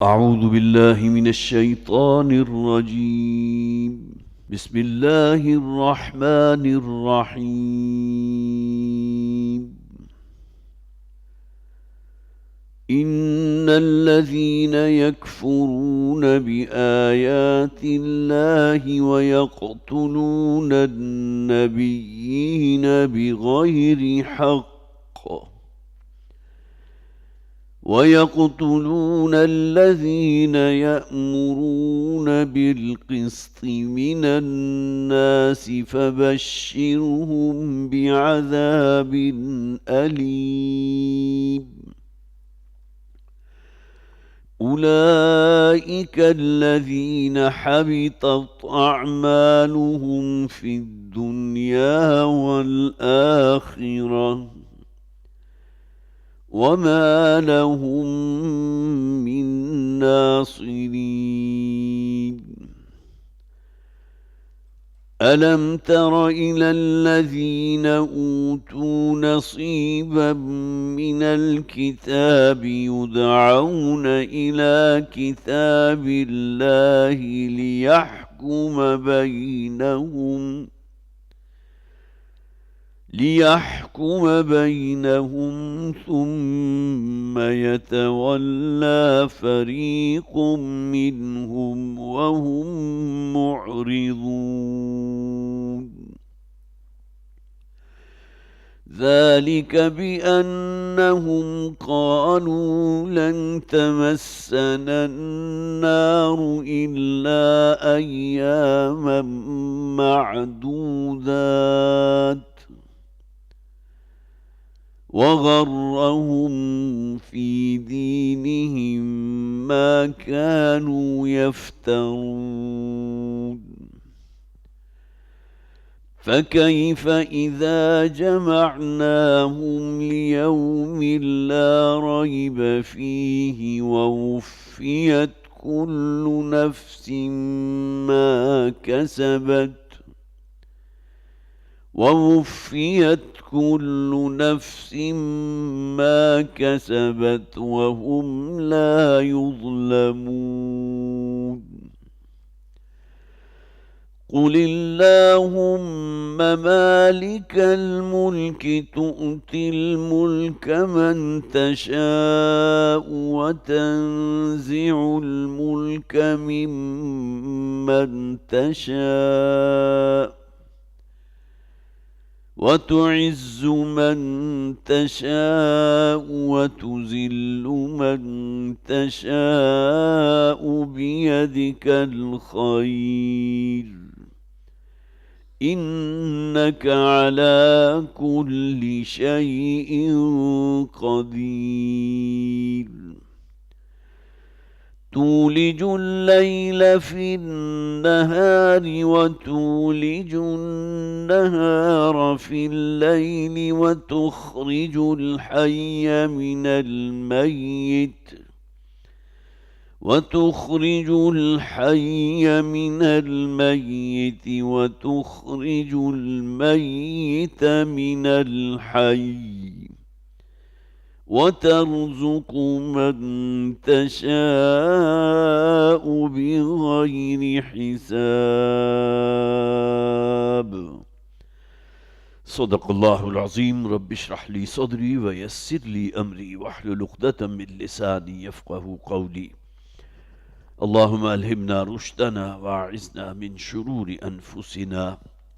أعوذ بالله من الشيطان الرجيم. بسم الله الرحمن الرحيم. إن الذين يكفرون بآيات الله ويقتلون النبيين بغير حق ويقتلون الذين يأمرون بالقسط من الناس فبشرهم بعذاب أليم. أولئك الذين حبطت أعمالهم في الدنيا والآخرة وما لهم من ناصرين. ألم تر إلى الذين أوتوا نصيبا من الكتاب يدعون إلى كتاب الله ليحكم بينهم ثم يتولى فريق منهم وهم معرضون. ذلك بأنهم قالوا لن تمسنا النار إلا أياما معدودات وغرهم في دينهم ما كانوا يفترون. فكيف إذا جمعناهم ليوم لا ريب فيه ووفيت كل نفس ما كسبت وهم لا يظلمون. قل اللهم مالك الملك تؤتي الملك من تشاء وتنزع الملك ممن تشاء وتعز من تشاء وتذل من تشاء بيدك الخير إنك على كل شيء قدير. تولج الليل في النهار وتولج النهار في الليل وتخرج الحي من الميت وتخرج الميت من الحي وترزق من تشاء بغير حساب. صدق الله العظيم. رب اشرح لي صدري ويسر لي أمري واحلل عقدة من لساني يفقه قولي. اللهم ألهمنا رشدنا واعذنا من شرور أنفسنا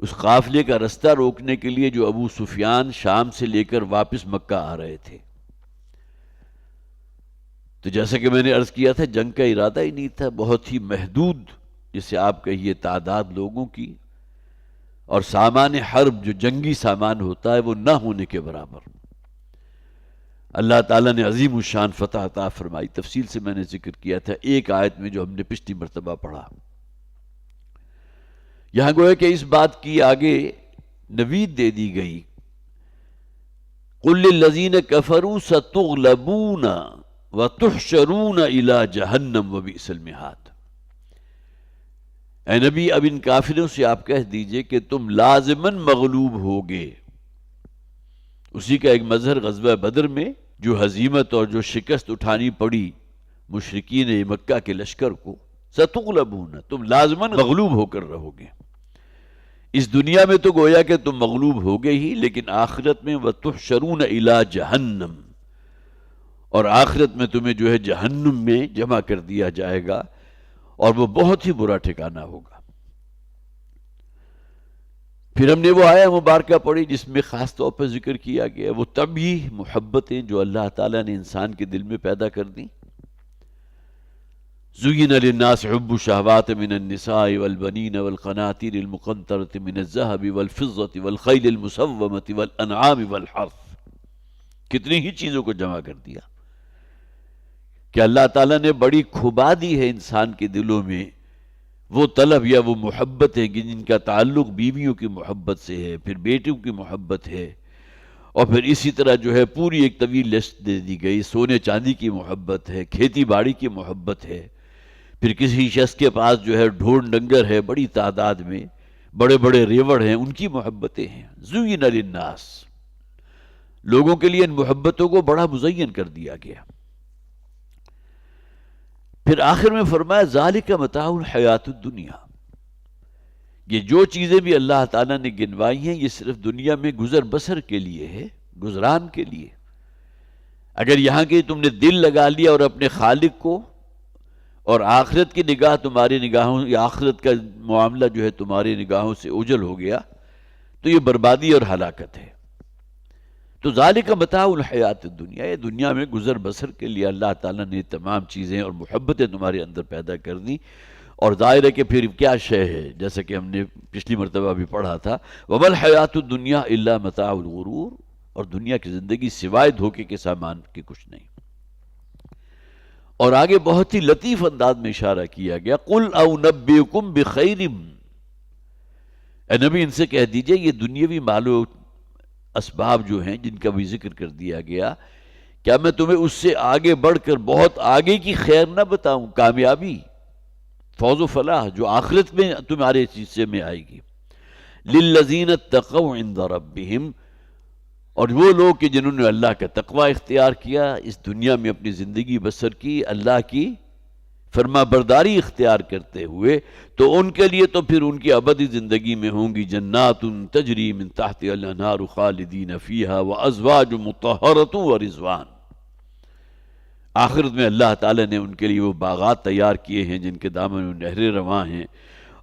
اس قافلے کا رستہ روکنے کے لیے جو ابو سفیان شام سے لے کر واپس مکہ آ رہے تھے. تو جیسا کہ میں نے عرض کیا تھا جنگ کا ارادہ ہی نہیں تھا، بہت ہی محدود جسے آپ کہیے تعداد لوگوں کی، اور سامان حرب جو جنگی سامان ہوتا ہے وہ نہ ہونے کے برابر. اللہ تعالیٰ نے عظیم الشان فتح عطا فرمائی. تفصیل سے میں نے ذکر کیا تھا ایک آیت میں جو ہم نے پچھلی مرتبہ پڑھا. یہاں گویا کہ اس بات کی آگے نوید دے دی گئی، قُلْ لِلَّذِينَ كَفَرُوا سَتُغْلَبُونَ وَتُحْشَرُونَ إِلَىٰ جَهَنَّمَ وَبِئْسَ الْمِہَادُ. اے نبی اب ان کافروں سے آپ کہہ دیجئے کہ تم لازماً مغلوب ہوگے. اسی کا ایک مظہر غزوہ بدر میں جو ہزیمت اور جو شکست اٹھانی پڑی مشرکین مکہ کے لشکر کو، ستغلبون، تم لازماً مغلوب ہو کر رہو گے. اس دنیا میں تو گویا کہ تم مغلوب ہوگے ہی، لیکن آخرت میں وَتُحْشَرُونَ إِلَىٰ جَهَنَّمَ، اور آخرت میں تمہیں جو ہے جہنم میں جمع کر دیا جائے گا، اور وہ بہت ہی برا ٹھکانہ ہوگا. پھر ہم نے وہ آیہ مبارکہ پڑھی جس میں خاص طور پر ذکر کیا گیا وہ طبعی محبتیں جو اللہ تعالیٰ نے انسان کے دل میں پیدا کر دیں. زُيِّنَ لِلنَّاسِ حُبُّ الشَّهَوَاتِ مِنَ النِّسَاءِ وَالْبَنِينَ وَالْقَنَاطِيرِ الْمُقَنطَرَةِ مِنَ الذَّهَبِ وَالْفِضَّةِ وَالْخَيْلِ الْمُسَوَّمَةِ وَالْأَنْعَامِ وَالْحَرْثِ. کتنی ہی چیزوں کو جمع کر دیا کہ اللہ تعالیٰ نے بڑی کھبا دی ہے انسان کے دلوں میں وہ طلب یا وہ محبت ہے جن کا تعلق بیویوں کی محبت سے ہے، پھر بیٹوں کی محبت ہے، اور پھر اسی طرح جو ہے پوری ایک طویل لسٹ دے دی گئی. سونے چاندی کی محبت ہے، کھیتی باڑی کی محبت ہے، پھر کسی شخص کے پاس جو ہے ڈھول ڈنگر ہے بڑی تعداد میں، بڑے بڑے ریوڑ ہیں، ان کی محبتیں ہیں. زُيِّنَ لِلنَّاسِ، لوگوں کے لیے ان محبتوں کو بڑا مزین کر دیا گیا. پھر آخر میں فرمایا ذالک متاع الحیات الدنیا، یہ جو چیزیں بھی اللہ تعالیٰ نے گنوائی ہیں یہ صرف دنیا میں گزر بسر کے لیے ہے، گزران کے لیے. اگر یہاں کے تم نے دل لگا لیا اور اپنے خالق کو، اور آخرت کی نگاہ تمہاری نگاہوں یا آخرت کا معاملہ جو ہے تمہاری نگاہوں سے اوجھل ہو گیا تو یہ بربادی اور ہلاکت ہے. تو ذالک متاع الحیات الدنیا، یہ دنیا میں گزر بسر کے لیے اللہ تعالیٰ نے تمام چیزیں اور محبتیں تمہارے اندر پیدا کر دی. اور ظاہر ہے کہ پھر کیا شے ہے، جیسا کہ ہم نے پچھلی مرتبہ بھی پڑھا تھا وَمَا الْحَيَاةُ الدُّنْيَا إِلَّا مَتَاعُ الْغُرُورِ، اور دنیا کی زندگی سوائے دھوکے کے سامان کے کچھ نہیں. اور آگے بہت ہی لطیف انداز میں اشارہ کیا گیا قُلْ أَوْنَبِّئُكُمْ بِخَيْرٍ، اے نبی ان سے کہہ دیجئے یہ دنیاوی مال و اسباب جو ہیں جن کا بھی ذکر کر دیا گیا، کیا میں تمہیں اس سے آگے بڑھ کر بہت آگے کی خیر نہ بتاؤں، کامیابی، فوز و فلاح جو آخرت میں تمہارے حصے میں آئے گی. لِلَّذِينَ اتَّقَوْا عِنْدَ رَبِّهِمْ، اور وہ لوگ کہ جنہوں نے اللہ کا تقوی اختیار کیا، اس دنیا میں اپنی زندگی بسر کی اللہ کی فرما برداری اختیار کرتے ہوئے، تو ان کے لیے تو پھر ان کی ابدی زندگی میں ہوں گی جنات تجری من تحتها الانہار خالدین فیہا وازواج مطہرۃ ورضوان. آخرت میں اللہ تعالیٰ نے ان کے لیے وہ باغات تیار کیے ہیں جن کے دامن میں نہریں رواں ہیں،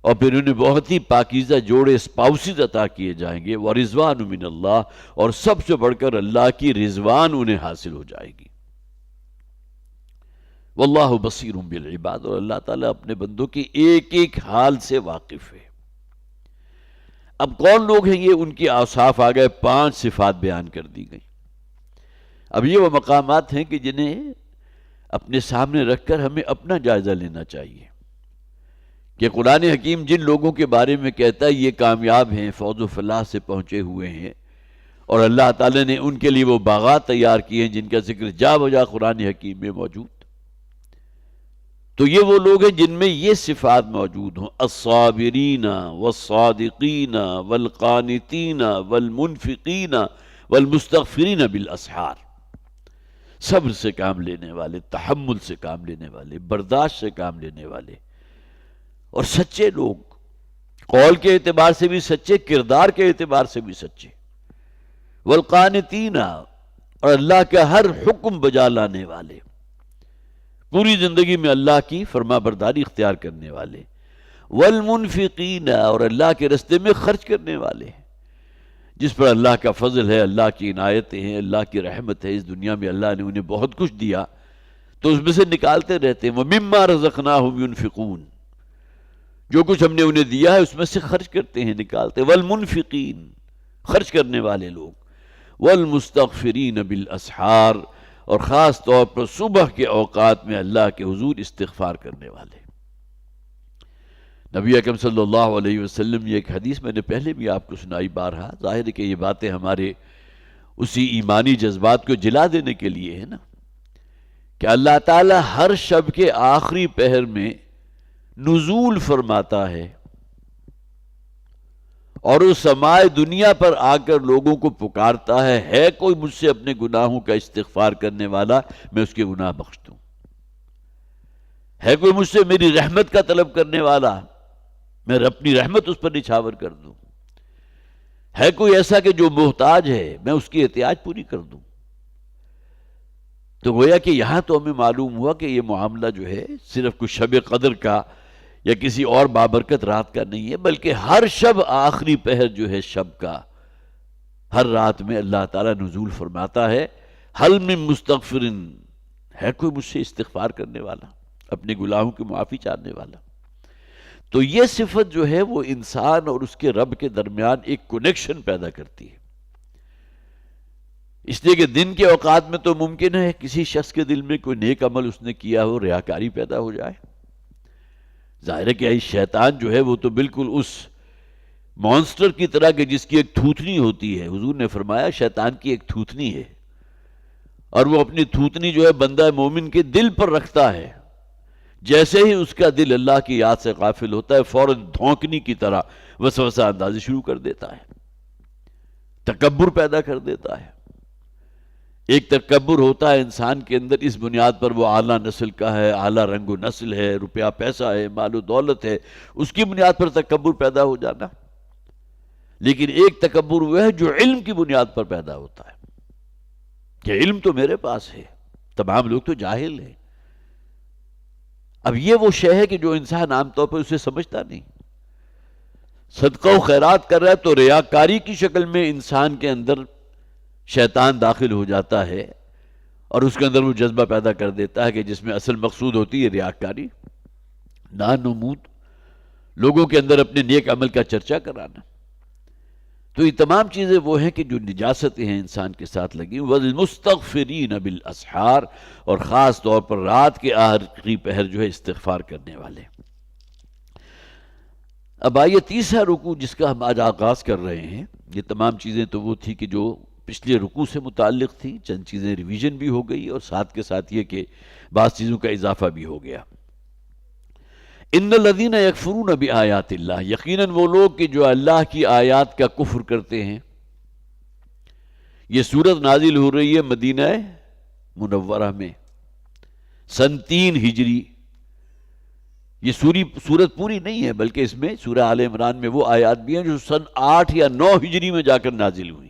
اور پھر انہیں بہت ہی پاکیزہ جوڑے اسپاؤسز عطا کیے جائیں گے. ورضوان من اللہ، اور سب سے بڑھ کر اللہ کی رضوان انہیں حاصل ہو جائے گی. واللہ بصیر بالعباد، اور اللہ تعالیٰ اپنے بندوں کی ایک ایک حال سے واقف ہے. اب کون لوگ ہیں یہ، ان کی اوصاف آ گئے، 5 صفات بیان کر دی گئی. اب یہ وہ مقامات ہیں کہ جنہیں اپنے سامنے رکھ کر ہمیں اپنا جائزہ لینا چاہیے کہ قرآن حکیم جن لوگوں کے بارے میں کہتا ہے یہ کامیاب ہیں، فوز و فلاح سے پہنچے ہوئے ہیں، اور اللہ تعالیٰ نے ان کے لیے وہ باغات تیار کیے ہیں جن کا ذکر جا بجا قرآن حکیم میں موجود، تو یہ وہ لوگ ہیں جن میں یہ صفات موجود ہوں: الصابرین والصادقین والقانتین والمنفقین والمستغفرین بالاسحار، صبر سے کام لینے والے، تحمل سے کام لینے والے، برداشت سے کام لینے والے، اور سچے لوگ، قول کے اعتبار سے بھی سچے، کردار کے اعتبار سے بھی سچے. والقانتین، اور اللہ کا ہر حکم بجا لانے والے، پوری زندگی میں اللہ کی فرما برداری اختیار کرنے والے. والمنفقین، اور اللہ کے راستے میں خرچ کرنے والے ہیں، جس پر اللہ کا فضل ہے، اللہ کی عنایتیں ہیں، اللہ کی رحمت ہے، اس دنیا میں اللہ نے انہیں بہت کچھ دیا تو اس میں سے نکالتے رہتے ہیں۔ وَمِمَّا رَزَقْنَاهُمْ يُنْفِقُونَ، جو کچھ ہم نے انہیں دیا ہے اس میں سے خرچ کرتے ہیں، نکالتے ہیں۔ والمنفقین، خرچ کرنے والے لوگ۔ والمستغفرین بالاسحار، اور خاص طور پر صبح کے اوقات میں اللہ کے حضور استغفار کرنے والے۔ نبی اکرم صلی اللہ علیہ وسلم، یہ ایک حدیث میں نے پہلے بھی آپ کو سنائی بارہا، ظاہر ہے کہ یہ باتیں ہمارے اسی ایمانی جذبات کو جلا دینے کے لیے ہے نا، کہ اللہ تعالیٰ ہر شب کے آخری پہر میں نزول فرماتا ہے اور اس سمائے دنیا پر آ کر لوگوں کو پکارتا ہے کوئی مجھ سے اپنے گناہوں کا استغفار کرنے والا، میں اس کے گناہ بخش دوں؟ ہے کوئی مجھ سے میری رحمت کا طلب کرنے والا، میں اپنی رحمت اس پر نچھاور کر دوں؟ ہے کوئی ایسا کہ جو محتاج ہے، میں اس کی احتیاج پوری کر دوں؟ تو گویا کہ یہاں تو ہمیں معلوم ہوا کہ یہ معاملہ جو ہے صرف کچھ شب قدر کا یا کسی اور بابرکت رات کا نہیں ہے، بلکہ ہر شب آخری پہر جو ہے شب کا، ہر رات میں اللہ تعالیٰ نزول فرماتا ہے، حل من مستغفر، ہے کوئی مجھ سے استغفار کرنے والا، اپنے گناہوں کی معافی چاہنے والا؟ تو یہ صفت جو ہے وہ انسان اور اس کے رب کے درمیان ایک کنیکشن پیدا کرتی ہے، اس لیے کہ دن کے اوقات میں تو ممکن ہے کسی شخص کے دل میں کوئی نیک عمل اس نے کیا ہو، ریاکاری پیدا ہو جائے۔ ظاہر ہے کہ شیطان جو ہے وہ تو بالکل اس مانسٹر کی طرح کہ جس کی ایک تھوتنی ہوتی ہے، حضور نے فرمایا شیطان کی ایک تھوتنی ہے، اور وہ اپنی تھوتنی جو ہے بندہ مومن کے دل پر رکھتا ہے، جیسے ہی اس کا دل اللہ کی یاد سے غافل ہوتا ہے فوراً دھونکنی کی طرح وسوسہ اندازی شروع کر دیتا ہے، تکبر پیدا کر دیتا ہے۔ ایک تکبر ہوتا ہے انسان کے اندر، اس بنیاد پر وہ اعلیٰ نسل کا ہے، اعلیٰ رنگ و نسل ہے، روپیہ پیسہ ہے، مال و دولت ہے، اس کی بنیاد پر تکبر پیدا ہو جانا۔ لیکن ایک تکبر وہ ہے جو علم کی بنیاد پر پیدا ہوتا ہے کہ علم تو میرے پاس ہے، تمام لوگ تو جاہل ہیں۔ اب یہ وہ شے ہے کہ جو انسان عام طور پر اسے سمجھتا نہیں، صدقہ و خیرات کر رہا ہے تو ریاکاری کی شکل میں انسان کے اندر شیطان داخل ہو جاتا ہے اور اس کے اندر وہ جذبہ پیدا کر دیتا ہے کہ جس میں اصل مقصود ہوتی ہے ریاکاری، نانمود، لوگوں کے اندر اپنے نیک عمل کا چرچا کرانا۔ تو یہ تمام چیزیں وہ ہیں کہ جو نجاستیں ہیں انسان کے ساتھ لگی۔ وَالْمُسْتَغْفِرِينَ بِالْأَسْحَارِ، اور خاص طور پر رات کے آخری پہر جو ہے استغفار کرنے والے۔ اب آئیے تیسرا رکوع جس کا ہم آج آغاز کر رہے ہیں۔ یہ تمام چیزیں تو وہ تھی کہ جو پچھلے رکوع سے متعلق تھی، چند چیزیں ریویژن بھی ہو گئی اور ساتھ کے ساتھ یہ کہ بعض چیزوں کا اضافہ بھی ہو گیا۔ ان الذین یکفرون بآیات اللہ، یقیناً وہ لوگ کہ جو اللہ کی آیات کا کفر کرتے ہیں۔ یہ سورت نازل ہو رہی ہے مدینہ منورہ میں سن 3 ہجری۔ یہ سورت پوری نہیں ہے بلکہ اس میں سورہ آل عمران میں وہ آیات بھی ہیں جو سن 8 یا 9 ہجری میں جا کر نازل ہوئی،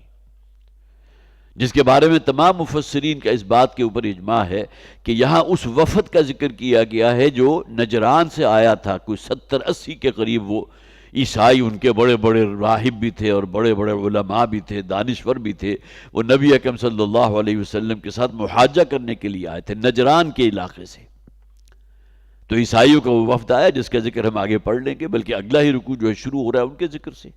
جس کے بارے میں تمام مفسرین کا اس بات کے اوپر اجماع ہے کہ یہاں اس وفد کا ذکر کیا گیا ہے جو نجران سے آیا تھا، کوئی 70-80 کے قریب وہ عیسائی، ان کے بڑے بڑے راہب بھی تھے اور بڑے بڑے علماء بھی تھے، دانشور بھی تھے، وہ نبی اکرم صلی اللہ علیہ وسلم کے ساتھ محاجہ کرنے کے لیے آئے تھے نجران کے علاقے سے۔ تو عیسائیوں کا وہ وفد آیا جس کا ذکر ہم آگے پڑھ لیں گے، بلکہ اگلا ہی رکوع جو ہے شروع ہو رہا ہے ان کے ذکر سے۔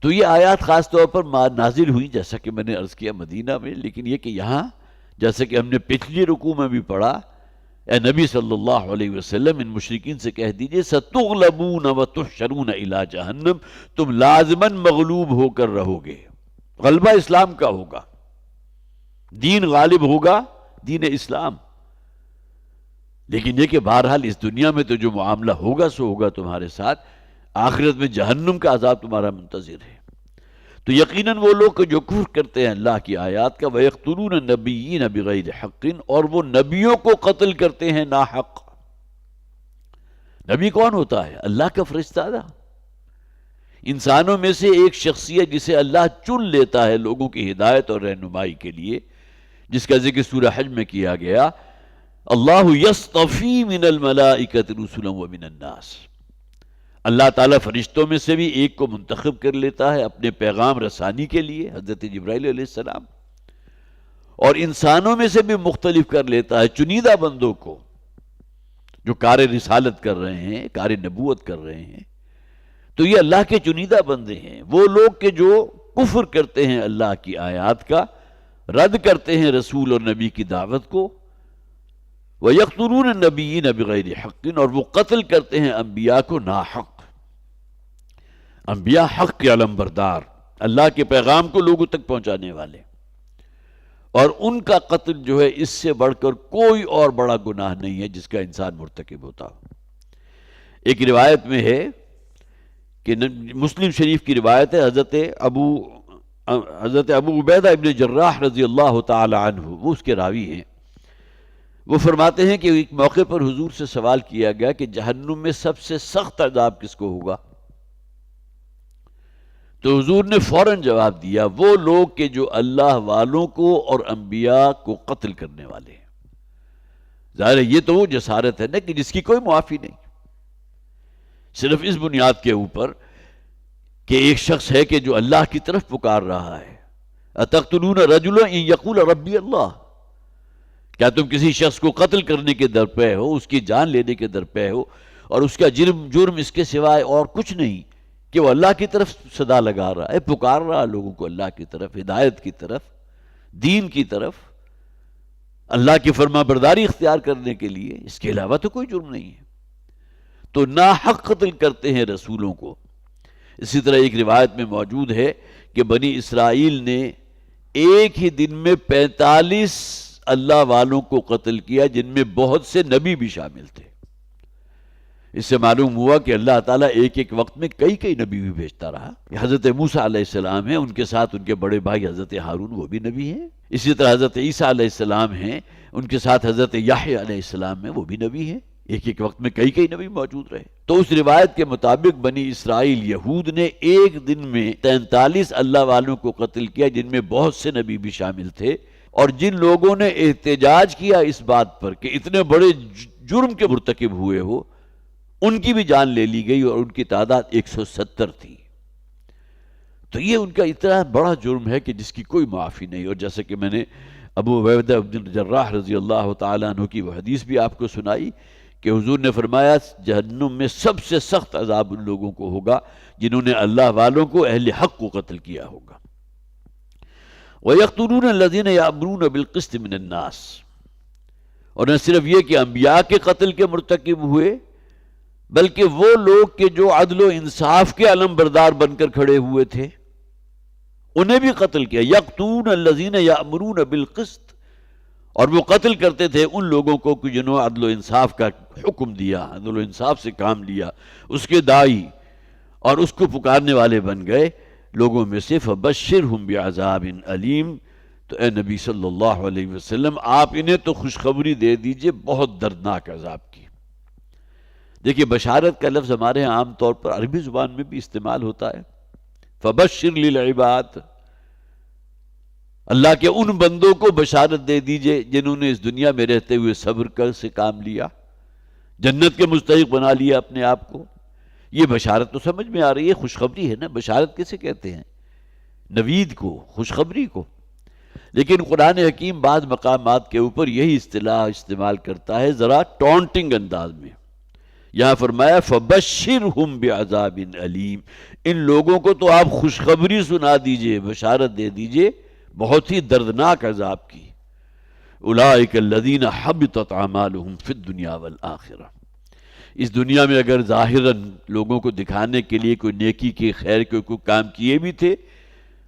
تو یہ آیات خاص طور پر نازل ہوئی جیسا کہ میں نے عرض کیا مدینہ میں، لیکن یہ کہ یہاں جیسا کہ ہم نے پچھلی رکوع میں بھی پڑھا، اے نبی صلی اللہ علیہ وسلم ان مشرکین سے کہہ دیجئے سَتُغْلَبُونَ وَتُحْشَرُونَ إِلَىٰ جَهَنَّمَ، تم لازماً مغلوب ہو کر رہو گے۔ غلبہ اسلام کا ہوگا، دین غالب ہوگا، دین اسلام۔ لیکن یہ کہ بہرحال اس دنیا میں تو جو معاملہ ہوگا سو ہوگا تمہارے ساتھ، آخرت میں جہنم کا عذاب تمہارا منتظر ہے۔ تو یقیناً وہ لوگ جو کفر کرتے ہیں اللہ کی آیات کا، وَيَقْتُلُونَ النَّبِيِّينَ بِغَيْرِ حَقٍّ، اور وہ نبیوں کو قتل کرتے ہیں ناحق۔ نبی کون ہوتا ہے؟ اللہ کا فرشتہ تھا، انسانوں میں سے ایک شخصیت جسے اللہ چن لیتا ہے لوگوں کی ہدایت اور رہنمائی کے لیے، جس کا ذکر سورہ حج میں کیا گیا۔ اللہ یصطفی من الملائکۃ رسلا ومن الناس، اللہ تعالیٰ فرشتوں میں سے بھی ایک کو منتخب کر لیتا ہے اپنے پیغام رسانی کے لیے، حضرت جبرائیل علیہ السلام، اور انسانوں میں سے بھی مختلف کر لیتا ہے چنیدہ بندوں کو جو کار رسالت کر رہے ہیں، کار نبوت کر رہے ہیں۔ تو یہ اللہ کے چنیدہ بندے ہیں، وہ لوگ کہ جو کفر کرتے ہیں اللہ کی آیات کا، رد کرتے ہیں رسول اور نبی کی دعوت کو، وَيَقْتُلُونَ النَّبِيِّينَ بِغَيْرِ حَقٍّ، اور وہ قتل کرتے ہیں انبیاء کو ناحق۔ انبیاء حق کے علم بردار، اللہ کے پیغام کو لوگوں تک پہنچانے والے، اور ان کا قتل جو ہے اس سے بڑھ کر کوئی اور بڑا گناہ نہیں ہے جس کا انسان مرتکب ہوتا ہو۔ ایک روایت میں ہے کہ مسلم شریف کی روایت ہے، حضرت ابو عبیدہ ابن جراح رضی اللہ تعالی عنہ، وہ اس کے راوی ہیں، وہ فرماتے ہیں کہ ایک موقع پر حضور سے سوال کیا گیا کہ جہنم میں سب سے سخت عذاب کس کو ہوگا؟ تو حضور نے فوراً جواب دیا، وہ لوگ کہ جو اللہ والوں کو اور انبیاء کو قتل کرنے والے ہیں۔ ظاہر ہے یہ تو وہ جسارت ہے نا کہ جس کی کوئی معافی نہیں، صرف اس بنیاد کے اوپر کہ ایک شخص ہے کہ جو اللہ کی طرف پکار رہا ہے۔ اتقتلون رجلا ان یقول ربی اللہ، کیا تم کسی شخص کو قتل کرنے کے درپے ہو، اس کی جان لینے کے درپے ہو، اور اس کا جرم اس کے سوائے اور کچھ نہیں کہ وہ اللہ کی طرف صدا لگا رہا ہے، پکار رہا لوگوں کو اللہ کی طرف، ہدایت کی طرف، دین کی طرف، اللہ کی فرما برداری اختیار کرنے کے لیے، اس کے علاوہ تو کوئی جرم نہیں ہے۔ تو ناحق قتل کرتے ہیں رسولوں کو۔ اسی طرح ایک روایت میں موجود ہے کہ بنی اسرائیل نے ایک ہی دن میں 45 اللہ والوں کو قتل کیا، جن میں بہت سے نبی بھی شامل تھے۔ اس سے معلوم ہوا کہ اللہ تعالیٰ ایک ایک وقت میں کئی نبی بھی بھیجتا رہا۔ حضرت موسیٰ علیہ السلام ہیں، ان کے ساتھ ان کے بڑے بھائی حضرت ہارون، وہ بھی نبی ہیں۔ اسی طرح حضرت عیسیٰ علیہ السلام ہیں، ان کے ساتھ حضرت یحییٰ علیہ السلام ہیں، وہ بھی نبی ہیں۔ ایک ایک وقت میں کئی نبی موجود رہے۔ تو اس روایت کے مطابق بنی اسرائیل یہود نے ایک دن میں 43 اللہ والوں کو قتل کیا، جن میں بہت سے نبی بھی شامل تھے، اور جن لوگوں نے احتجاج کیا اس بات پر کہ اتنے بڑے جرم کے مرتکب ہوئے ہو، ان کی بھی جان لے لی گئی، اور ان کی تعداد 170 تھی۔ تو یہ ان کا اتنا بڑا جرم ہے کہ جس کی کوئی معافی نہیں۔ اور جیسے کہ میں نے ابو عبیدہ بن جراح رضی اللہ تعالیٰ عنہ کی وہ حدیث بھی آپ کو سنائی کہ حضور نے فرمایا جہنم میں سب سے سخت عذاب ان لوگوں کو ہوگا جنہوں نے اللہ والوں کو، اہل حق کو قتل کیا ہوگا۔ وَيَقْتُلُونَ الَّذِينَ يَأْمُرُونَ بِالْقِسْطِ مِنَ النَّاسِ، اور نہ صرف یہ کہ انبیاء کے قتل کے مرتکب ہوئے، بلکہ وہ لوگ کہ جو عدل و انصاف کے علم بردار بن کر کھڑے ہوئے تھے، انہیں بھی قتل کیا۔ یقتلون الذین یأمرون بالقسط، اور وہ قتل کرتے تھے ان لوگوں کو کہ جنہوں نے عدل و انصاف کا حکم دیا، عدل و انصاف سے کام لیا، اس کے داعی اور اس کو پکارنے والے بن گئے لوگوں میں سے۔ فبشرہم بعذاب علیم، تو اے نبی صلی اللہ علیہ وسلم آپ انہیں تو خوشخبری دے دیجئے بہت دردناک عذاب کی۔ دیکھیے بشارت کا لفظ ہمارے ہاں عام طور پر عربی زبان میں بھی استعمال ہوتا ہے، فبشر للعباد، اللہ کے ان بندوں کو بشارت دے دیجئے جنہوں نے اس دنیا میں رہتے ہوئے صبر کر سے کام لیا، جنت کے مستحق بنا لیا اپنے آپ کو۔ یہ بشارت تو سمجھ میں آ رہی ہے، خوشخبری ہے نا۔ بشارت کسے کہتے ہیں؟ نوید کو، خوشخبری کو۔ لیکن قرآن حکیم بعض مقامات کے اوپر یہی اصطلاح استعمال کرتا ہے ذرا ٹونٹنگ انداز میں۔ یہاں فرمایا فبشرہم بعذاب علیم، ان لوگوں کو تو آپ خوشخبری سنا دیجئے، بشارت دے دیجئے بہت ہی دردناک عذاب کی۔ اولئک الذین حبطت اعمالہم فی الدنیا والآخرہ، اس دنیا میں اگر ظاہراً لوگوں کو دکھانے کے لیے کوئی نیکی کے، خیر کے کوئی کام کیے بھی تھے،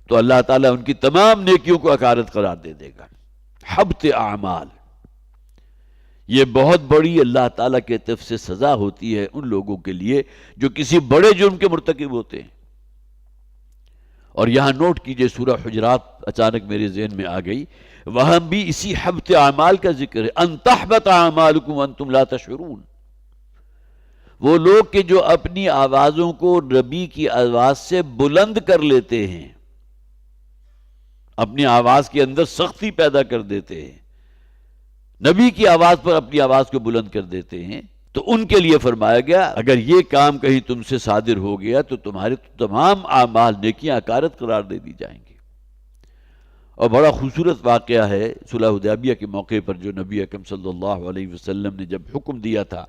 تو اللہ تعالیٰ ان کی تمام نیکیوں کو اکارت قرار دے دے گا۔ حبط اعمال، یہ بہت بڑی اللہ تعالیٰ کے طرف سے سزا ہوتی ہے ان لوگوں کے لیے جو کسی بڑے جرم کے مرتکب ہوتے ہیں۔ اور یہاں نوٹ کیجئے، سورہ حجرات اچانک میرے ذہن میں آ گئی، وہاں بھی اسی حبط اعمال کا ذکر ہے، ان تحبط اعمالکم وانتم لا تشعرون۔ وہ لوگ کہ جو اپنی آوازوں کو نبی کی آواز سے بلند کر لیتے ہیں، اپنی آواز کے اندر سختی پیدا کر دیتے ہیں، نبی کی آواز پر اپنی آواز کو بلند کر دیتے ہیں، تو ان کے لیے فرمایا گیا اگر یہ کام کہیں تم سے صادر ہو گیا تو تمہارے تمام اعمال نیکیاں اکارت قرار دے دی جائیں گی۔ اور بڑا خوبصورت واقعہ ہے صلح حدیبیہ کے موقع پر، جو نبی اکرم صلی اللہ علیہ وسلم نے جب حکم دیا تھا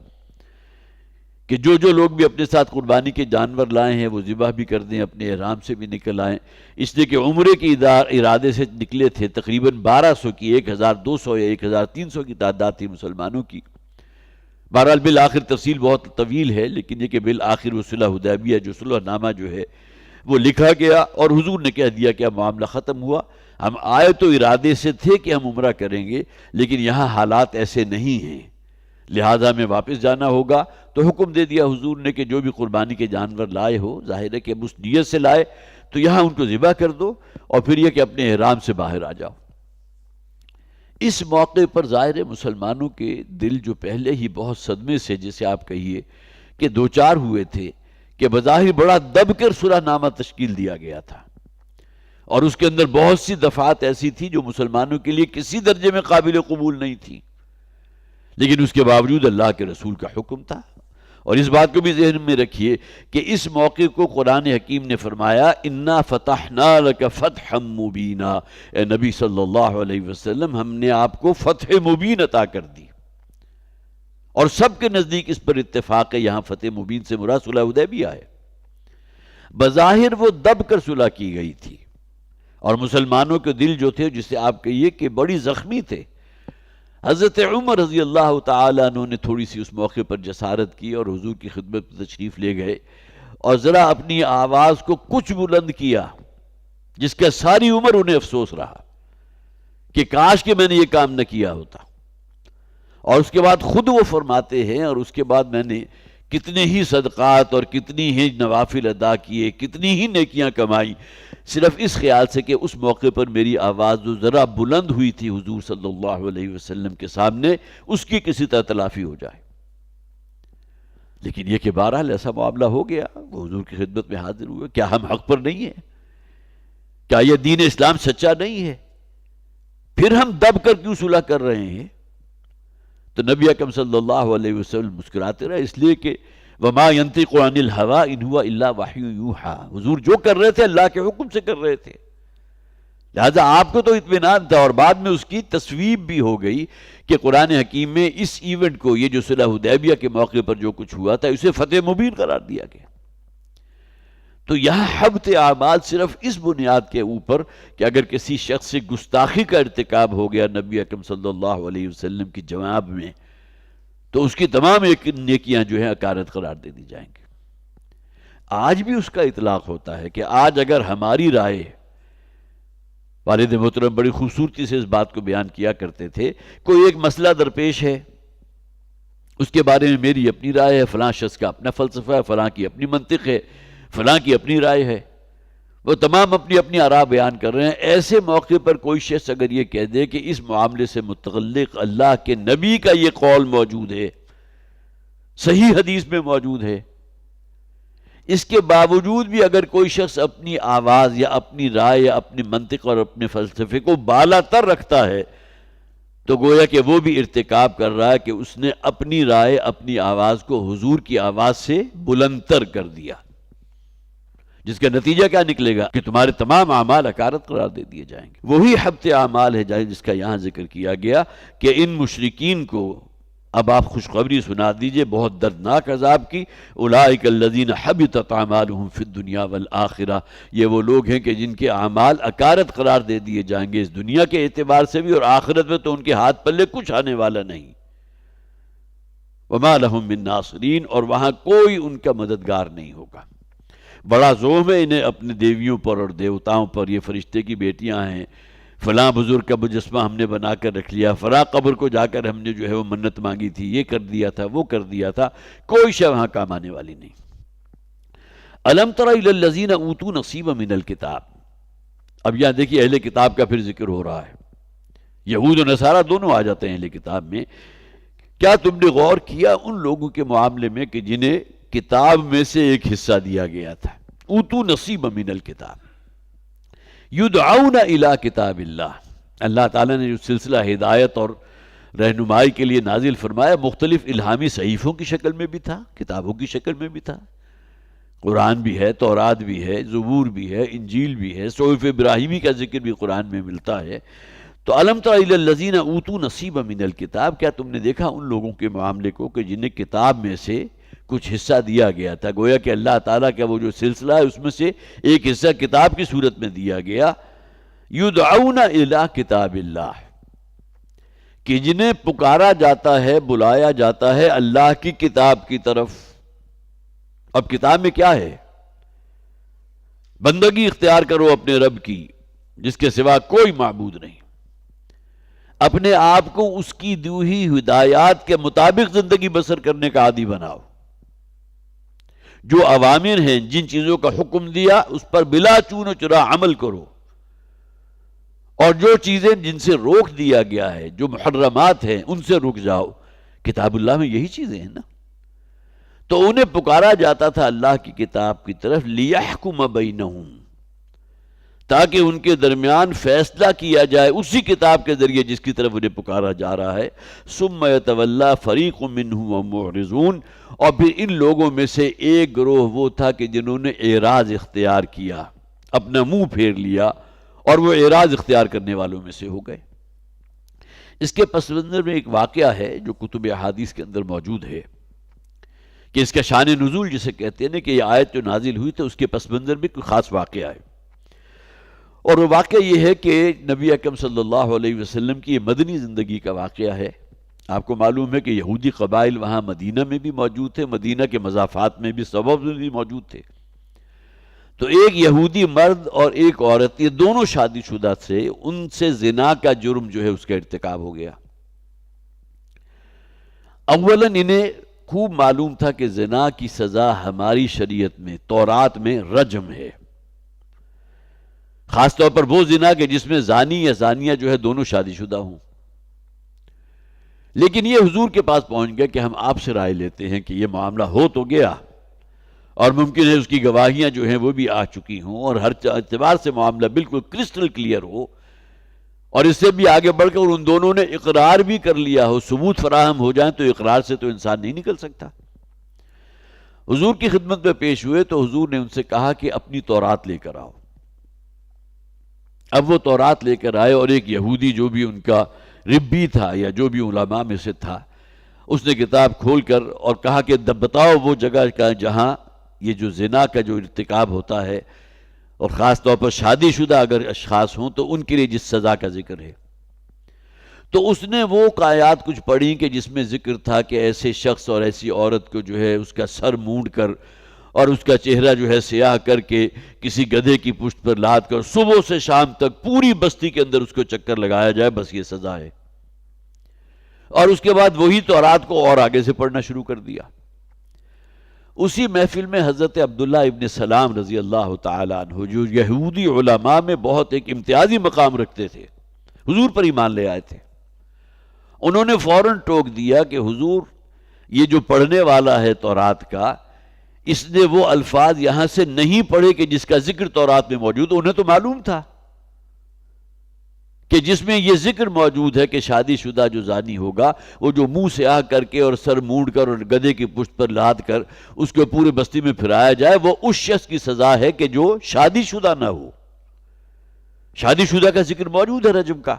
کہ جو لوگ بھی اپنے ساتھ قربانی کے جانور لائے ہیں وہ ذبح بھی کر دیں، اپنے احرام سے بھی نکل آئیں، اس لیے کہ عمرے کے ارادے سے نکلے تھے، تقریباً 1200 کی 1200 یا 1300 کی تعداد تھی مسلمانوں کی۔ بہرحال بالآخر تفصیل بہت طویل ہے، لیکن یہ کہ بالآخر وہ صلح حدیبیہ جو صلح نامہ جو ہے وہ لکھا گیا، اور حضور نے کہہ دیا کہ اب معاملہ ختم ہوا، ہم آئے تو ارادے سے تھے کہ ہم عمرہ کریں گے، لیکن یہاں حالات ایسے نہیں ہیں، لہذا ہمیں واپس جانا ہوگا۔ تو حکم دے دیا حضور نے کہ جو بھی قربانی کے جانور لائے ہو، ظاہر ہے کہ اب اس نیت سے لائے تو یہاں ان کو ذبح کر دو، اور پھر یہ کہ اپنے احرام سے باہر آ جاؤ۔ اس موقع پر ظاہر ہے مسلمانوں کے دل جو پہلے ہی بہت صدمے سے، جسے آپ کہیے کہ دوچار ہوئے تھے، کہ بظاہر بڑا دب کر صلح نامہ تشکیل دیا گیا تھا، اور اس کے اندر بہت سی دفعات ایسی تھی جو مسلمانوں کے لیے کسی درجے میں قابل قبول نہیں تھی، لیکن اس کے باوجود اللہ کے رسول کا حکم تھا۔ اور اس بات کو بھی ذہن میں رکھیے کہ اس موقع کو قرآن حکیم نے فرمایا اِنَّا فَتَحْنَا لَكَ فَتْحًا مُبِينًا، اے نبی صلی اللہ علیہ وسلم ہم نے آپ کو فتح مبین عطا کر دی۔ اور سب کے نزدیک اس پر اتفاق ہے، یہاں فتح مبین سے مراد صلح حدیبیہ ہے۔ بظاہر وہ دب کر صلح کی گئی تھی، اور مسلمانوں کے دل جو تھے، جسے آپ کہیے کہ بڑی زخمی تھے، حضرت عمر رضی اللہ تعالیٰ عنہ نے تھوڑی سی اس موقع پر جسارت کی اور حضور کی خدمت میں تشریف لے گئے، اور ذرا اپنی آواز کو کچھ بلند کیا، جس کا ساری عمر انہیں افسوس رہا کہ کاش کہ میں نے یہ کام نہ کیا ہوتا۔ اور اس کے بعد خود وہ فرماتے ہیں، اور اس کے بعد میں نے کتنے ہی صدقات اور کتنی ہی نوافل ادا کیے، کتنی ہی نیکیاں کمائی، صرف اس خیال سے کہ اس موقع پر میری آواز جو ذرا بلند ہوئی تھی حضور صلی اللہ علیہ وسلم کے سامنے، اس کی کسی طرح تلافی ہو جائے۔ لیکن یہ کہ بہرحال ایسا معاملہ ہو گیا، وہ حضور کی خدمت میں حاضر ہوئے۔ کیا ہم حق پر نہیں ہیں؟ کیا یہ دین اسلام سچا نہیں ہے؟ پھر ہم دب کر کیوں صلح کر رہے ہیں؟ تو نبی اکرم صلی اللہ علیہ وسلم مسکراتے رہے، اس لیے کہ وَمَا يَنطِقُ عَنِ الْهَوَىٰ إِنْ هُوَ إِلَّا وَحْيٌ يُوحَىٰ، حضور جو کر رہے تھے اللہ کے حکم سے کر رہے تھے، لہذا آپ کو تو اطمینان تھا۔ اور بعد میں اس کی تصویب بھی ہو گئی کہ قرآن حکیم میں اس ایونٹ کو، یہ جو صلح حدیبیہ کے موقع پر جو کچھ ہوا تھا، اسے فتح مبین قرار دیا گیا۔ تو یہاں حبط اعمال صرف اس بنیاد کے اوپر کہ اگر کسی شخص سے گستاخی کا ارتکاب ہو گیا نبی اکرم صلی اللہ علیہ وسلم کی جواب میں، تو اس کی تمام نیکیاں جو ہیں اکارت قرار دے دی جائیں گی۔ آج بھی اس کا اطلاق ہوتا ہے کہ آج اگر ہماری رائے، والد محترم بڑی خوبصورتی سے اس بات کو بیان کیا کرتے تھے، کوئی ایک مسئلہ درپیش ہے، اس کے بارے میں میری اپنی رائے ہے، فلاں شخص کا اپنا فلسفہ ہے، فلاں کی اپنی منطق ہے، فلاں کی اپنی رائے ہے، وہ تمام اپنی اپنی آراء بیان کر رہے ہیں۔ ایسے موقع پر کوئی شخص اگر یہ کہہ دے کہ اس معاملے سے متعلق اللہ کے نبی کا یہ قول موجود ہے، صحیح حدیث میں موجود ہے، اس کے باوجود بھی اگر کوئی شخص اپنی آواز یا اپنی رائے یا اپنی منطق اور اپنے فلسفے کو بالا تر رکھتا ہے، تو گویا کہ وہ بھی ارتکاب کر رہا ہے کہ اس نے اپنی رائے، اپنی آواز کو حضور کی آواز سے بلند تر کر دیا، جس کا نتیجہ کیا نکلے گا کہ تمہارے تمام اعمال اکارت قرار دے دیے جائیں گے۔ وہی حبط اعمال ہے جس کا یہاں ذکر کیا گیا کہ ان مشرکین کو اب آپ خوشخبری سنا دیجئے بہت دردناک عذاب کی۔ اولئک الذین حبطت اعمالہم فی الدنیا والآخرہ، یہ وہ لوگ ہیں کہ جن کے اعمال اکارت قرار دے دیے جائیں گے اس دنیا کے اعتبار سے بھی، اور آخرت میں تو ان کے ہاتھ پلے کچھ آنے والا نہیں۔ وما لہم من ناصرین، اور وہاں کوئی ان کا مددگار نہیں ہوگا۔ بڑا زوم ہے انہیں اپنے دیویوں پر اور دیوتاؤں پر، یہ فرشتے کی بیٹیاں ہیں، فلاں بزرگ کا مجسمہ ہم نے بنا کر رکھ لیا، فلاں قبر کو جا کر ہم نے جو ہے وہ منت مانگی تھی، یہ کر دیا تھا، وہ کر دیا تھا، کوئی شے وہاں کام آنے والی نہیں۔ الم تر الی الذین اوتوا نصیبا من الکتاب، اب یہاں دیکھیے اہل کتاب کا پھر ذکر ہو رہا ہے، یہود و نصارہ دونوں آ جاتے ہیں اہل کتاب میں۔ کیا تم نے غور کیا ان لوگوں کے معاملے میں کہ جنہیں کتاب میں سے ایک حصہ دیا گیا تھا؟ اوتوا نصیبا من الکتاب یدعون الی کتاب اللہ، اللہ تعالیٰ نے جو سلسلہ ہدایت اور رہنمائی کے لیے نازل فرمایا، مختلف الہامی صحیفوں کی شکل میں بھی تھا، کتابوں کی شکل میں بھی تھا۔ قرآن بھی ہے، تورات بھی ہے، زبور بھی ہے، انجیل بھی ہے، صحف ابراہیمی کا ذکر بھی قرآن میں ملتا ہے۔ تو الم تر الی الذین اوتوا نصیبا من الکتاب، کیا تم نے دیکھا ان لوگوں کے معاملے کو کہ جنہیں کتاب میں سے کچھ حصہ دیا گیا تھا؟ گویا کہ اللہ تعالیٰ کا وہ جو سلسلہ ہے اس میں سے ایک حصہ کتاب کی صورت میں دیا گیا۔ یدعون الی کتاب اللہ، کہ جنہیں پکارا جاتا ہے، بلایا جاتا ہے اللہ کی کتاب کی طرف۔ اب کتاب میں کیا ہے؟ بندگی اختیار کرو اپنے رب کی جس کے سوا کوئی معبود نہیں، اپنے آپ کو اس کی دی ہوئی ہدایات کے مطابق زندگی بسر کرنے کا عادی بناؤ، جو اوامر ہیں، جن چیزوں کا حکم دیا اس پر بلا چون و چرا عمل کرو، اور جو چیزیں جن سے روک دیا گیا ہے، جو محرمات ہیں، ان سے رک جاؤ۔ کتاب اللہ میں یہی چیزیں ہیں نا۔ تو انہیں پکارا جاتا تھا اللہ کی کتاب کی طرف، لیحکم بینہم، تاکہ ان کے درمیان فیصلہ کیا جائے اسی کتاب کے ذریعے جس کی طرف انہیں پکارا جا رہا ہے۔ ثم یتولی فریق منہم وہم معرضون، اور پھر ان لوگوں میں سے ایک گروہ وہ تھا کہ جنہوں نے اعراض اختیار کیا، اپنا منہ پھیر لیا، اور وہ اعراض اختیار کرنے والوں میں سے ہو گئے۔ اس کے پس منظر میں ایک واقعہ ہے جو کتب احادیث کے اندر موجود ہے، کہ اس کا شان نزول جسے کہتے ہیں کہ یہ آیت جو نازل ہوئی تھی اس کے پس منظر میں کوئی خاص واقعہ ہے، اور وہ واقعہ یہ ہے کہ نبی اکرم صلی اللہ علیہ وسلم کی یہ مدنی زندگی کا واقعہ ہے۔ آپ کو معلوم ہے کہ یہودی قبائل وہاں مدینہ میں بھی موجود تھے، مدینہ کے مضافات میں بھی، سبب میں بھی موجود تھے۔ تو ایک یہودی مرد اور ایک عورت، یہ دونوں شادی شدہ تھے، ان سے زنا کا جرم جو ہے اس کا ارتکاب ہو گیا۔ اولاً انہیں خوب معلوم تھا کہ زنا کی سزا ہماری شریعت میں، تورات میں رجم ہے، خاص طور پر وہ زنا کہ جس میں زانی یا زانیہ جو ہے دونوں شادی شدہ ہوں۔ لیکن یہ حضور کے پاس پہنچ گیا کہ ہم آپ سے رائے لیتے ہیں کہ یہ معاملہ ہو تو گیا، اور ممکن ہے اس کی گواہیاں جو ہیں وہ بھی آ چکی ہوں، اور ہر اعتبار سے معاملہ بالکل کرسٹل کلیئر ہو، اور اس سے بھی آگے بڑھ کر ان دونوں نے اقرار بھی کر لیا ہو، ثبوت فراہم ہو جائیں، تو اقرار سے تو انسان نہیں نکل سکتا۔ حضور کی خدمت میں پیش ہوئے تو حضور نے ان سے کہا کہ اپنی تورات لے کر آؤ۔ اب وہ تورات لے کر آئے، اور ایک یہودی جو بھی ان کا ربی تھا یا جو بھی علماء میں سے تھا، اس نے کتاب کھول کر اور کہا کہ بتاؤ وہ جگہ کا جہاں یہ جو زنا کا جو ارتکاب ہوتا ہے، اور خاص طور پر شادی شدہ اگر اشخاص ہوں تو ان کے لیے جس سزا کا ذکر ہے۔ تو اس نے وہ آیات کچھ پڑھی کہ جس میں ذکر تھا کہ ایسے شخص اور ایسی عورت کو جو ہے اس کا سر مونڈ کر اور اس کا چہرہ جو ہے سیاہ کر کے کسی گدھے کی پشت پر لاد کر صبح سے شام تک پوری بستی کے اندر اس کو چکر لگایا جائے، بس یہ سزا ہے۔ اور اس کے بعد وہی تورات کو اور آگے سے پڑھنا شروع کر دیا۔ اسی محفل میں حضرت عبداللہ ابن سلام رضی اللہ تعالیٰ عنہ، جو یہودی علماء میں بہت ایک امتیازی مقام رکھتے تھے، حضور پر ایمان لے آئے تھے، انہوں نے فوراً ٹوک دیا کہ حضور یہ جو پڑھنے والا ہے تورات کا، اس نے وہ الفاظ یہاں سے نہیں پڑھے کہ جس کا ذکر تورات میں موجود۔ انہیں تو معلوم تھا کہ جس میں یہ ذکر موجود ہے کہ شادی شدہ جو زانی ہوگا وہ جو منہ سیاہ کر کے اور سر مونڈ کر اور گدھے کی پشت پر لاد کر اس کو پورے بستی میں پھرایا جائے، وہ اس شخص کی سزا ہے کہ جو شادی شدہ نہ ہو۔ شادی شدہ کا ذکر موجود ہے رجم کا۔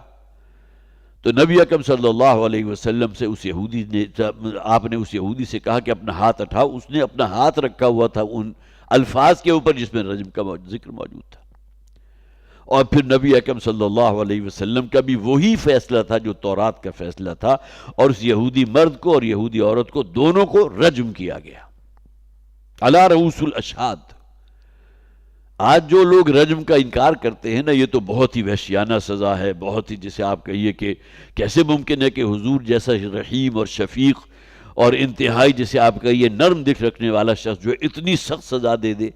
تو نبی اکرم صلی اللہ علیہ وسلم سے آپ نے اس یہودی سے کہا کہ اپنا ہاتھ اٹھاؤ۔ اس نے اپنا ہاتھ رکھا ہوا تھا ان الفاظ کے اوپر جس میں رجم کا ذکر موجود تھا، اور پھر نبی اکرم صلی اللہ علیہ وسلم کا بھی وہی فیصلہ تھا جو تورات کا فیصلہ تھا، اور اس یہودی مرد کو اور یہودی عورت کو دونوں کو رجم کیا گیا علی رؤوس الاشہاد۔ آج جو لوگ رجم کا انکار کرتے ہیں نا، یہ تو بہت ہی وحشیانہ سزا ہے، بہت ہی، جسے آپ کہیے کہ کیسے ممکن ہے کہ حضور جیسا رحیم اور شفیق اور انتہائی، جسے آپ کہیے نرم دل رکھنے والا شخص جو اتنی سخت سزا دے دے،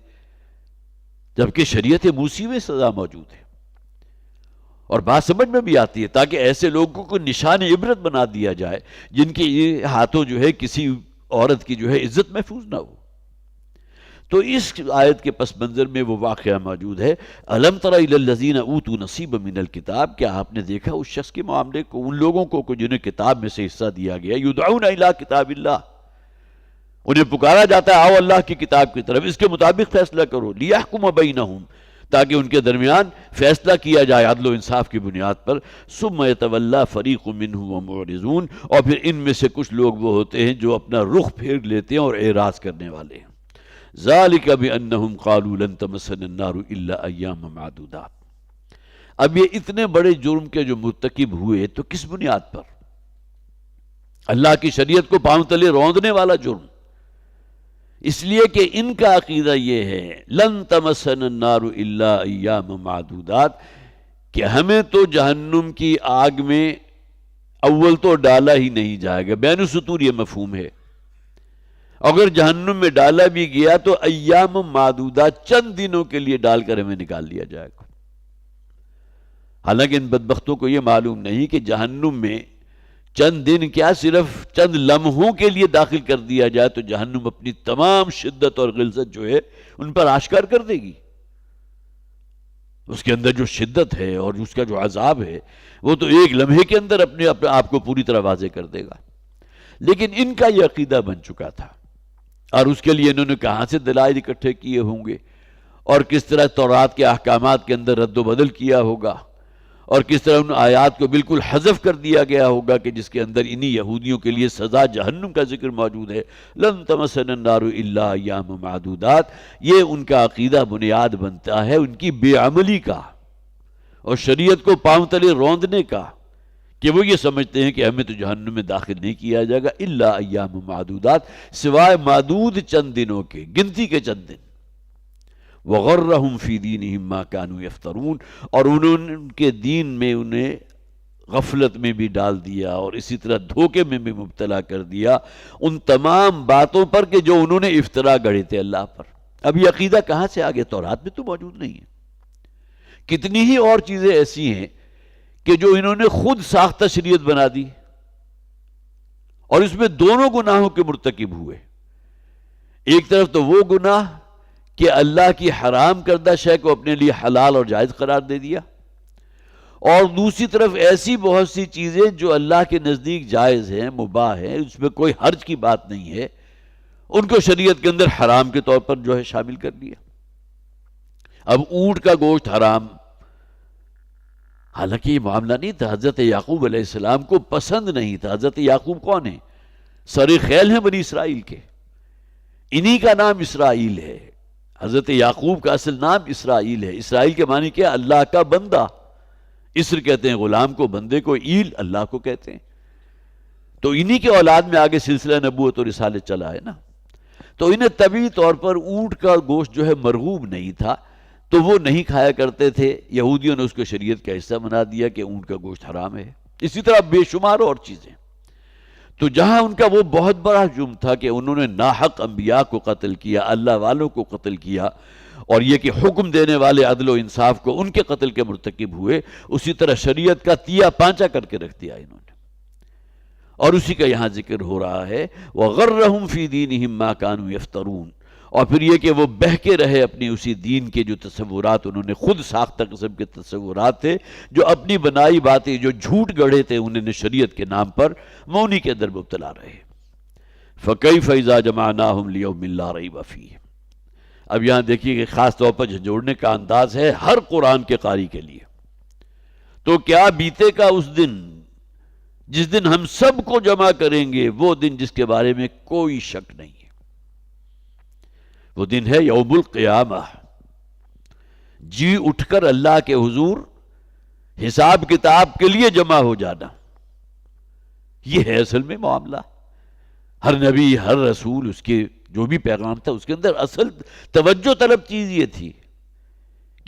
جبکہ شریعت موسی میں سزا موجود ہے۔ اور بات سمجھ میں بھی آتی ہے، تاکہ ایسے لوگوں کو نشان عبرت بنا دیا جائے جن کے ہاتھوں جو ہے کسی عورت کی جو ہے عزت محفوظ نہ ہو۔ تو اس آیت کے پس منظر میں وہ واقعہ موجود ہے، الم تر الی الذین اوتوا نصیبا من الکتاب، کیا آپ نے دیکھا اس شخص کے معاملے کو، ان لوگوں کو جنہیں کتاب میں سے حصہ دیا گیا، یدعون الی کتاب اللہ، انہیں پکارا جاتا ہے آؤ اللہ کی کتاب کی طرف، اس کے مطابق فیصلہ کرو، لیحکم بینہم، تاکہ ان کے درمیان فیصلہ کیا جائے عدل و انصاف کی بنیاد پر، ثم یتولی فریق منہم وہم معرضون، اور پھر ان میں سے کچھ لوگ وہ ہوتے ہیں جو اپنا رخ پھیر لیتے ہیں اور اعراض کرنے والے ہیں۔ ذالک بانہم قالوا لن تمسنا النار الا ایاما معدودات۔ اب یہ اتنے بڑے جرم کے جو مرتکب ہوئے تو کس بنیاد پر؟ اللہ کی شریعت کو پاؤں تلے روندنے والا جرم، اس لیے کہ ان کا عقیدہ یہ ہے لن تمسنا النار الا ایام معدودات، کہ ہمیں تو جہنم کی آگ میں اول تو ڈالا ہی نہیں جائے گا، بین السطور یہ مفہوم ہے، اگر جہنم میں ڈالا بھی گیا تو ایام معدودات، چند دنوں کے لیے ڈال کر ہمیں نکال لیا جائے گا۔ حالانکہ ان بدبختوں کو یہ معلوم نہیں کہ جہنم میں چند دن کیا، صرف چند لمحوں کے لیے داخل کر دیا جائے تو جہنم اپنی تمام شدت اور غلظت جو ہے ان پر آشکار کر دے گی۔ اس کے اندر جو شدت ہے اور اس کا جو عذاب ہے وہ تو ایک لمحے کے اندر اپنے آپ کو پوری طرح واضح کر دے گا۔ لیکن ان کا یہ عقیدہ بن چکا تھا، اور اس کے لیے انہوں نے کہاں سے دلائل اکٹھے کیے ہوں گے، اور کس طرح تورات کے احکامات کے اندر رد و بدل کیا ہوگا، اور کس طرح ان آیات کو بالکل حذف کر دیا گیا ہوگا کہ جس کے اندر انہی یہودیوں کے لیے سزا جہنم کا ذکر موجود ہے، لن تمسنا النار الا ایام معدودات۔ یہ ان کا عقیدہ بنیاد بنتا ہے ان کی بے عملی کا اور شریعت کو پاؤں تلے روندنے کا، کہ وہ یہ سمجھتے ہیں کہ ہمیں تو جہنم میں داخل نہیں کیا جائے گا الا ایام معدودات، سوائے معدود چند دنوں کے، گنتی کے چند دن۔ وغرہم فی دینہم ما کانوا یفترون، اور انہوں نے ان کے دین میں انہیں غفلت میں بھی ڈال دیا اور اسی طرح دھوکے میں بھی مبتلا کر دیا ان تمام باتوں پر کہ جو انہوں نے افطرا گڑھے تھے اللہ پر۔ اب یہ عقیدہ کہاں سے آگے؟ تورات میں تو موجود نہیں ہے۔ کتنی ہی اور چیزیں ایسی ہیں کہ جو انہوں نے خود ساختہ شریعت بنا دی، اور اس میں دونوں گناہوں کے مرتکب ہوئے۔ ایک طرف تو وہ گناہ کہ اللہ کی حرام کردہ شے کو اپنے لیے حلال اور جائز قرار دے دیا، اور دوسری طرف ایسی بہت سی چیزیں جو اللہ کے نزدیک جائز ہیں، مباح ہیں، اس میں کوئی حرج کی بات نہیں ہے، ان کو شریعت کے اندر حرام کے طور پر جو ہے شامل کر لیا۔ اب اونٹ کا گوشت حرام، حالانکہ یہ معاملہ نہیں تھا، حضرت یعقوب علیہ السلام کو پسند نہیں تھا۔ حضرت یعقوب کون ہیں؟ سر خیل ہیں بنی اسرائیل کے، انہی کا نام اسرائیل ہے۔ حضرت یعقوب کا اصل نام اسرائیل ہے۔ اسرائیل کے معنی کیا؟ اللہ کا بندہ۔ اسر کہتے ہیں غلام کو، بندے کو، ایل اللہ کو کہتے ہیں۔ تو انہی کے اولاد میں آگے سلسلہ نبوت اور رسالت چلا ہے نا۔ تو انہیں طبعی طور پر اونٹ کا گوشت جو ہے مرغوب نہیں تھا، تو وہ نہیں کھایا کرتے تھے۔ یہودیوں نے اس کو شریعت کا حصہ بنا دیا کہ اونٹ کا گوشت حرام ہے۔ اسی طرح بے شمار اور چیزیں۔ تو جہاں ان کا وہ بہت بڑا جرم تھا کہ انہوں نے ناحق انبیاء کو قتل کیا، اللہ والوں کو قتل کیا، اور یہ کہ حکم دینے والے عدل و انصاف کو ان کے قتل کے مرتکب ہوئے، اسی طرح شریعت کا تیا پانچا کر کے رکھ دیا انہوں نے، اور اسی کا یہاں ذکر ہو رہا ہے وَغَرَّهُمْ فِي دِينِهِمْ مَا كَانُوا يَفْتَرُونَ۔ اور پھر یہ کہ وہ بہکے رہے اپنی اسی دین کے جو تصورات انہوں نے خود ساختہ قسم کے تصورات تھے، جو اپنی بنائی باتیں، جو جھوٹ گڑھے تھے انہوں نے شریعت کے نام پر، وہ انہی کے اندر مبتلا رہے۔ فَكَيْفَ إِذَا جَمَعْنَاهُمْ لِيَوْمٍ لَا رَيْبَ فِيهِ۔ اب یہاں دیکھیے کہ خاص طور پر جھنجھوڑنے کا انداز ہے ہر قرآن کے قاری کے لیے۔ تو کیا بیتے کا اس دن جس دن ہم سب کو جمع کریں گے، وہ دن جس کے بارے میں کوئی شک نہیں ہے، وہ دن ہے یوم القیامہ، جی اٹھ کر اللہ کے حضور حساب کتاب کے لیے جمع ہو جانا۔ یہ ہے اصل میں معاملہ۔ ہر نبی، ہر رسول، اس کے جو بھی پیغام تھا، اس کے اندر اصل توجہ طلب چیز یہ تھی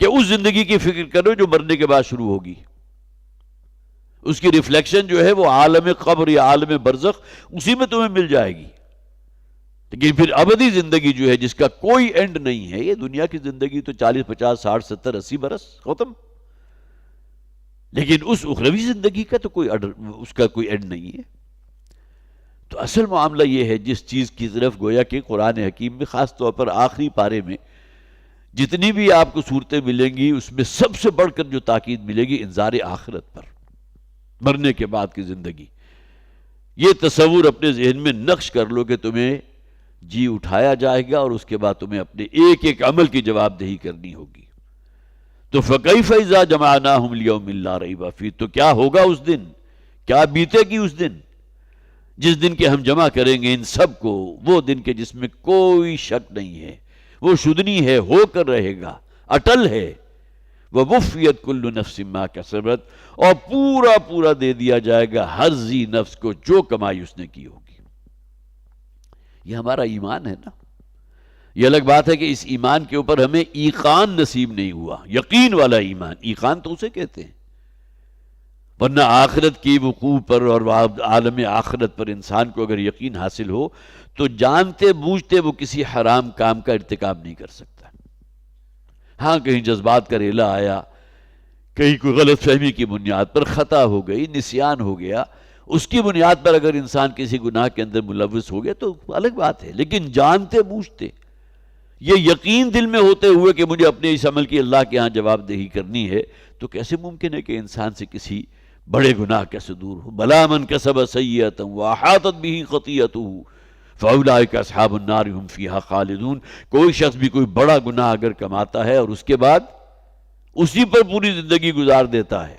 کہ اس زندگی کی فکر کرو جو مرنے کے بعد شروع ہوگی، اس کی ریفلیکشن جو ہے وہ عالم قبر یا عالم برزخ، اسی میں تمہیں مل جائے گی۔ لیکن پھر ابدی زندگی جو ہے جس کا کوئی اینڈ نہیں ہے، یہ دنیا کی زندگی تو 40 50 60 70 80 برس ختم، لیکن اس اخروی زندگی کا تو اس کا کوئی اینڈ نہیں ہے۔ تو اصل معاملہ یہ ہے جس چیز کی طرف گویا کہ قرآن حکیم میں خاص طور پر آخری پارے میں جتنی بھی آپ کو صورتیں ملیں گی اس میں سب سے بڑھ کر جو تاکید ملے گی انذار آخرت پر، مرنے کے بعد کی زندگی. یہ تصور اپنے ذہن میں نقش کر لو کہ تمہیں جی اٹھایا جائے گا اور اس کے بعد تمہیں اپنے ایک ایک عمل کی جواب دہی کرنی ہوگی. تو فَكَيْفَ إِذَا جَمَعْنَاهُمْ لِيَوْمٍ لَا رَيْبَ فِيهِ، تو کیا ہوگا اس دن، کیا بیتے گی اس دن، جس دن کے ہم جمع کریں گے ان سب کو، وہ دن کے جس میں کوئی شک نہیں ہے، وہ شدنی ہے، ہو کر رہے گا، اٹل ہے. وَوُفِّيَتْ كُلُّ نَفْسٍ مَا كَسَبَتْ، اور پورا پورا دے دیا جائے گا ہر ذی نفس کو جو کمائی اس نے کی ہوگی. یہ ہمارا ایمان ہے نا. یہ الگ بات ہے کہ اس ایمان کے اوپر ہمیں ایقان نصیب نہیں ہوا، یقین والا ایمان. ایقان تو اسے کہتے ہیں، ورنہ آخرت کی وقوع پر اور عالم آخرت پر انسان کو اگر یقین حاصل ہو تو جانتے بوجھتے وہ کسی حرام کام کا ارتکاب نہیں کر سکتا. ہاں کہیں جذبات کا ریلا آیا، کہیں کوئی غلط فہمی کی بنیاد پر خطا ہو گئی، نسیان ہو گیا، اس کی بنیاد پر اگر انسان کسی گناہ کے اندر ملوث ہو گیا تو الگ بات ہے. لیکن جانتے بوجھتے یہ یقین دل میں ہوتے ہوئے کہ مجھے اپنے اس عمل کی اللہ کے ہاں جواب دہی کرنی ہے، تو کیسے ممکن ہے کہ انسان سے کسی بڑے گناہ کیسے دور ہو؟ بلا من کسب سیئۃ واحاطت بہ خطیئتہ فاولئک اصحاب النار هم فیہا خالدون. کوئی شخص بھی کوئی بڑا گناہ اگر کماتا ہے اور اس کے بعد اسی پر پوری زندگی گزار دیتا ہے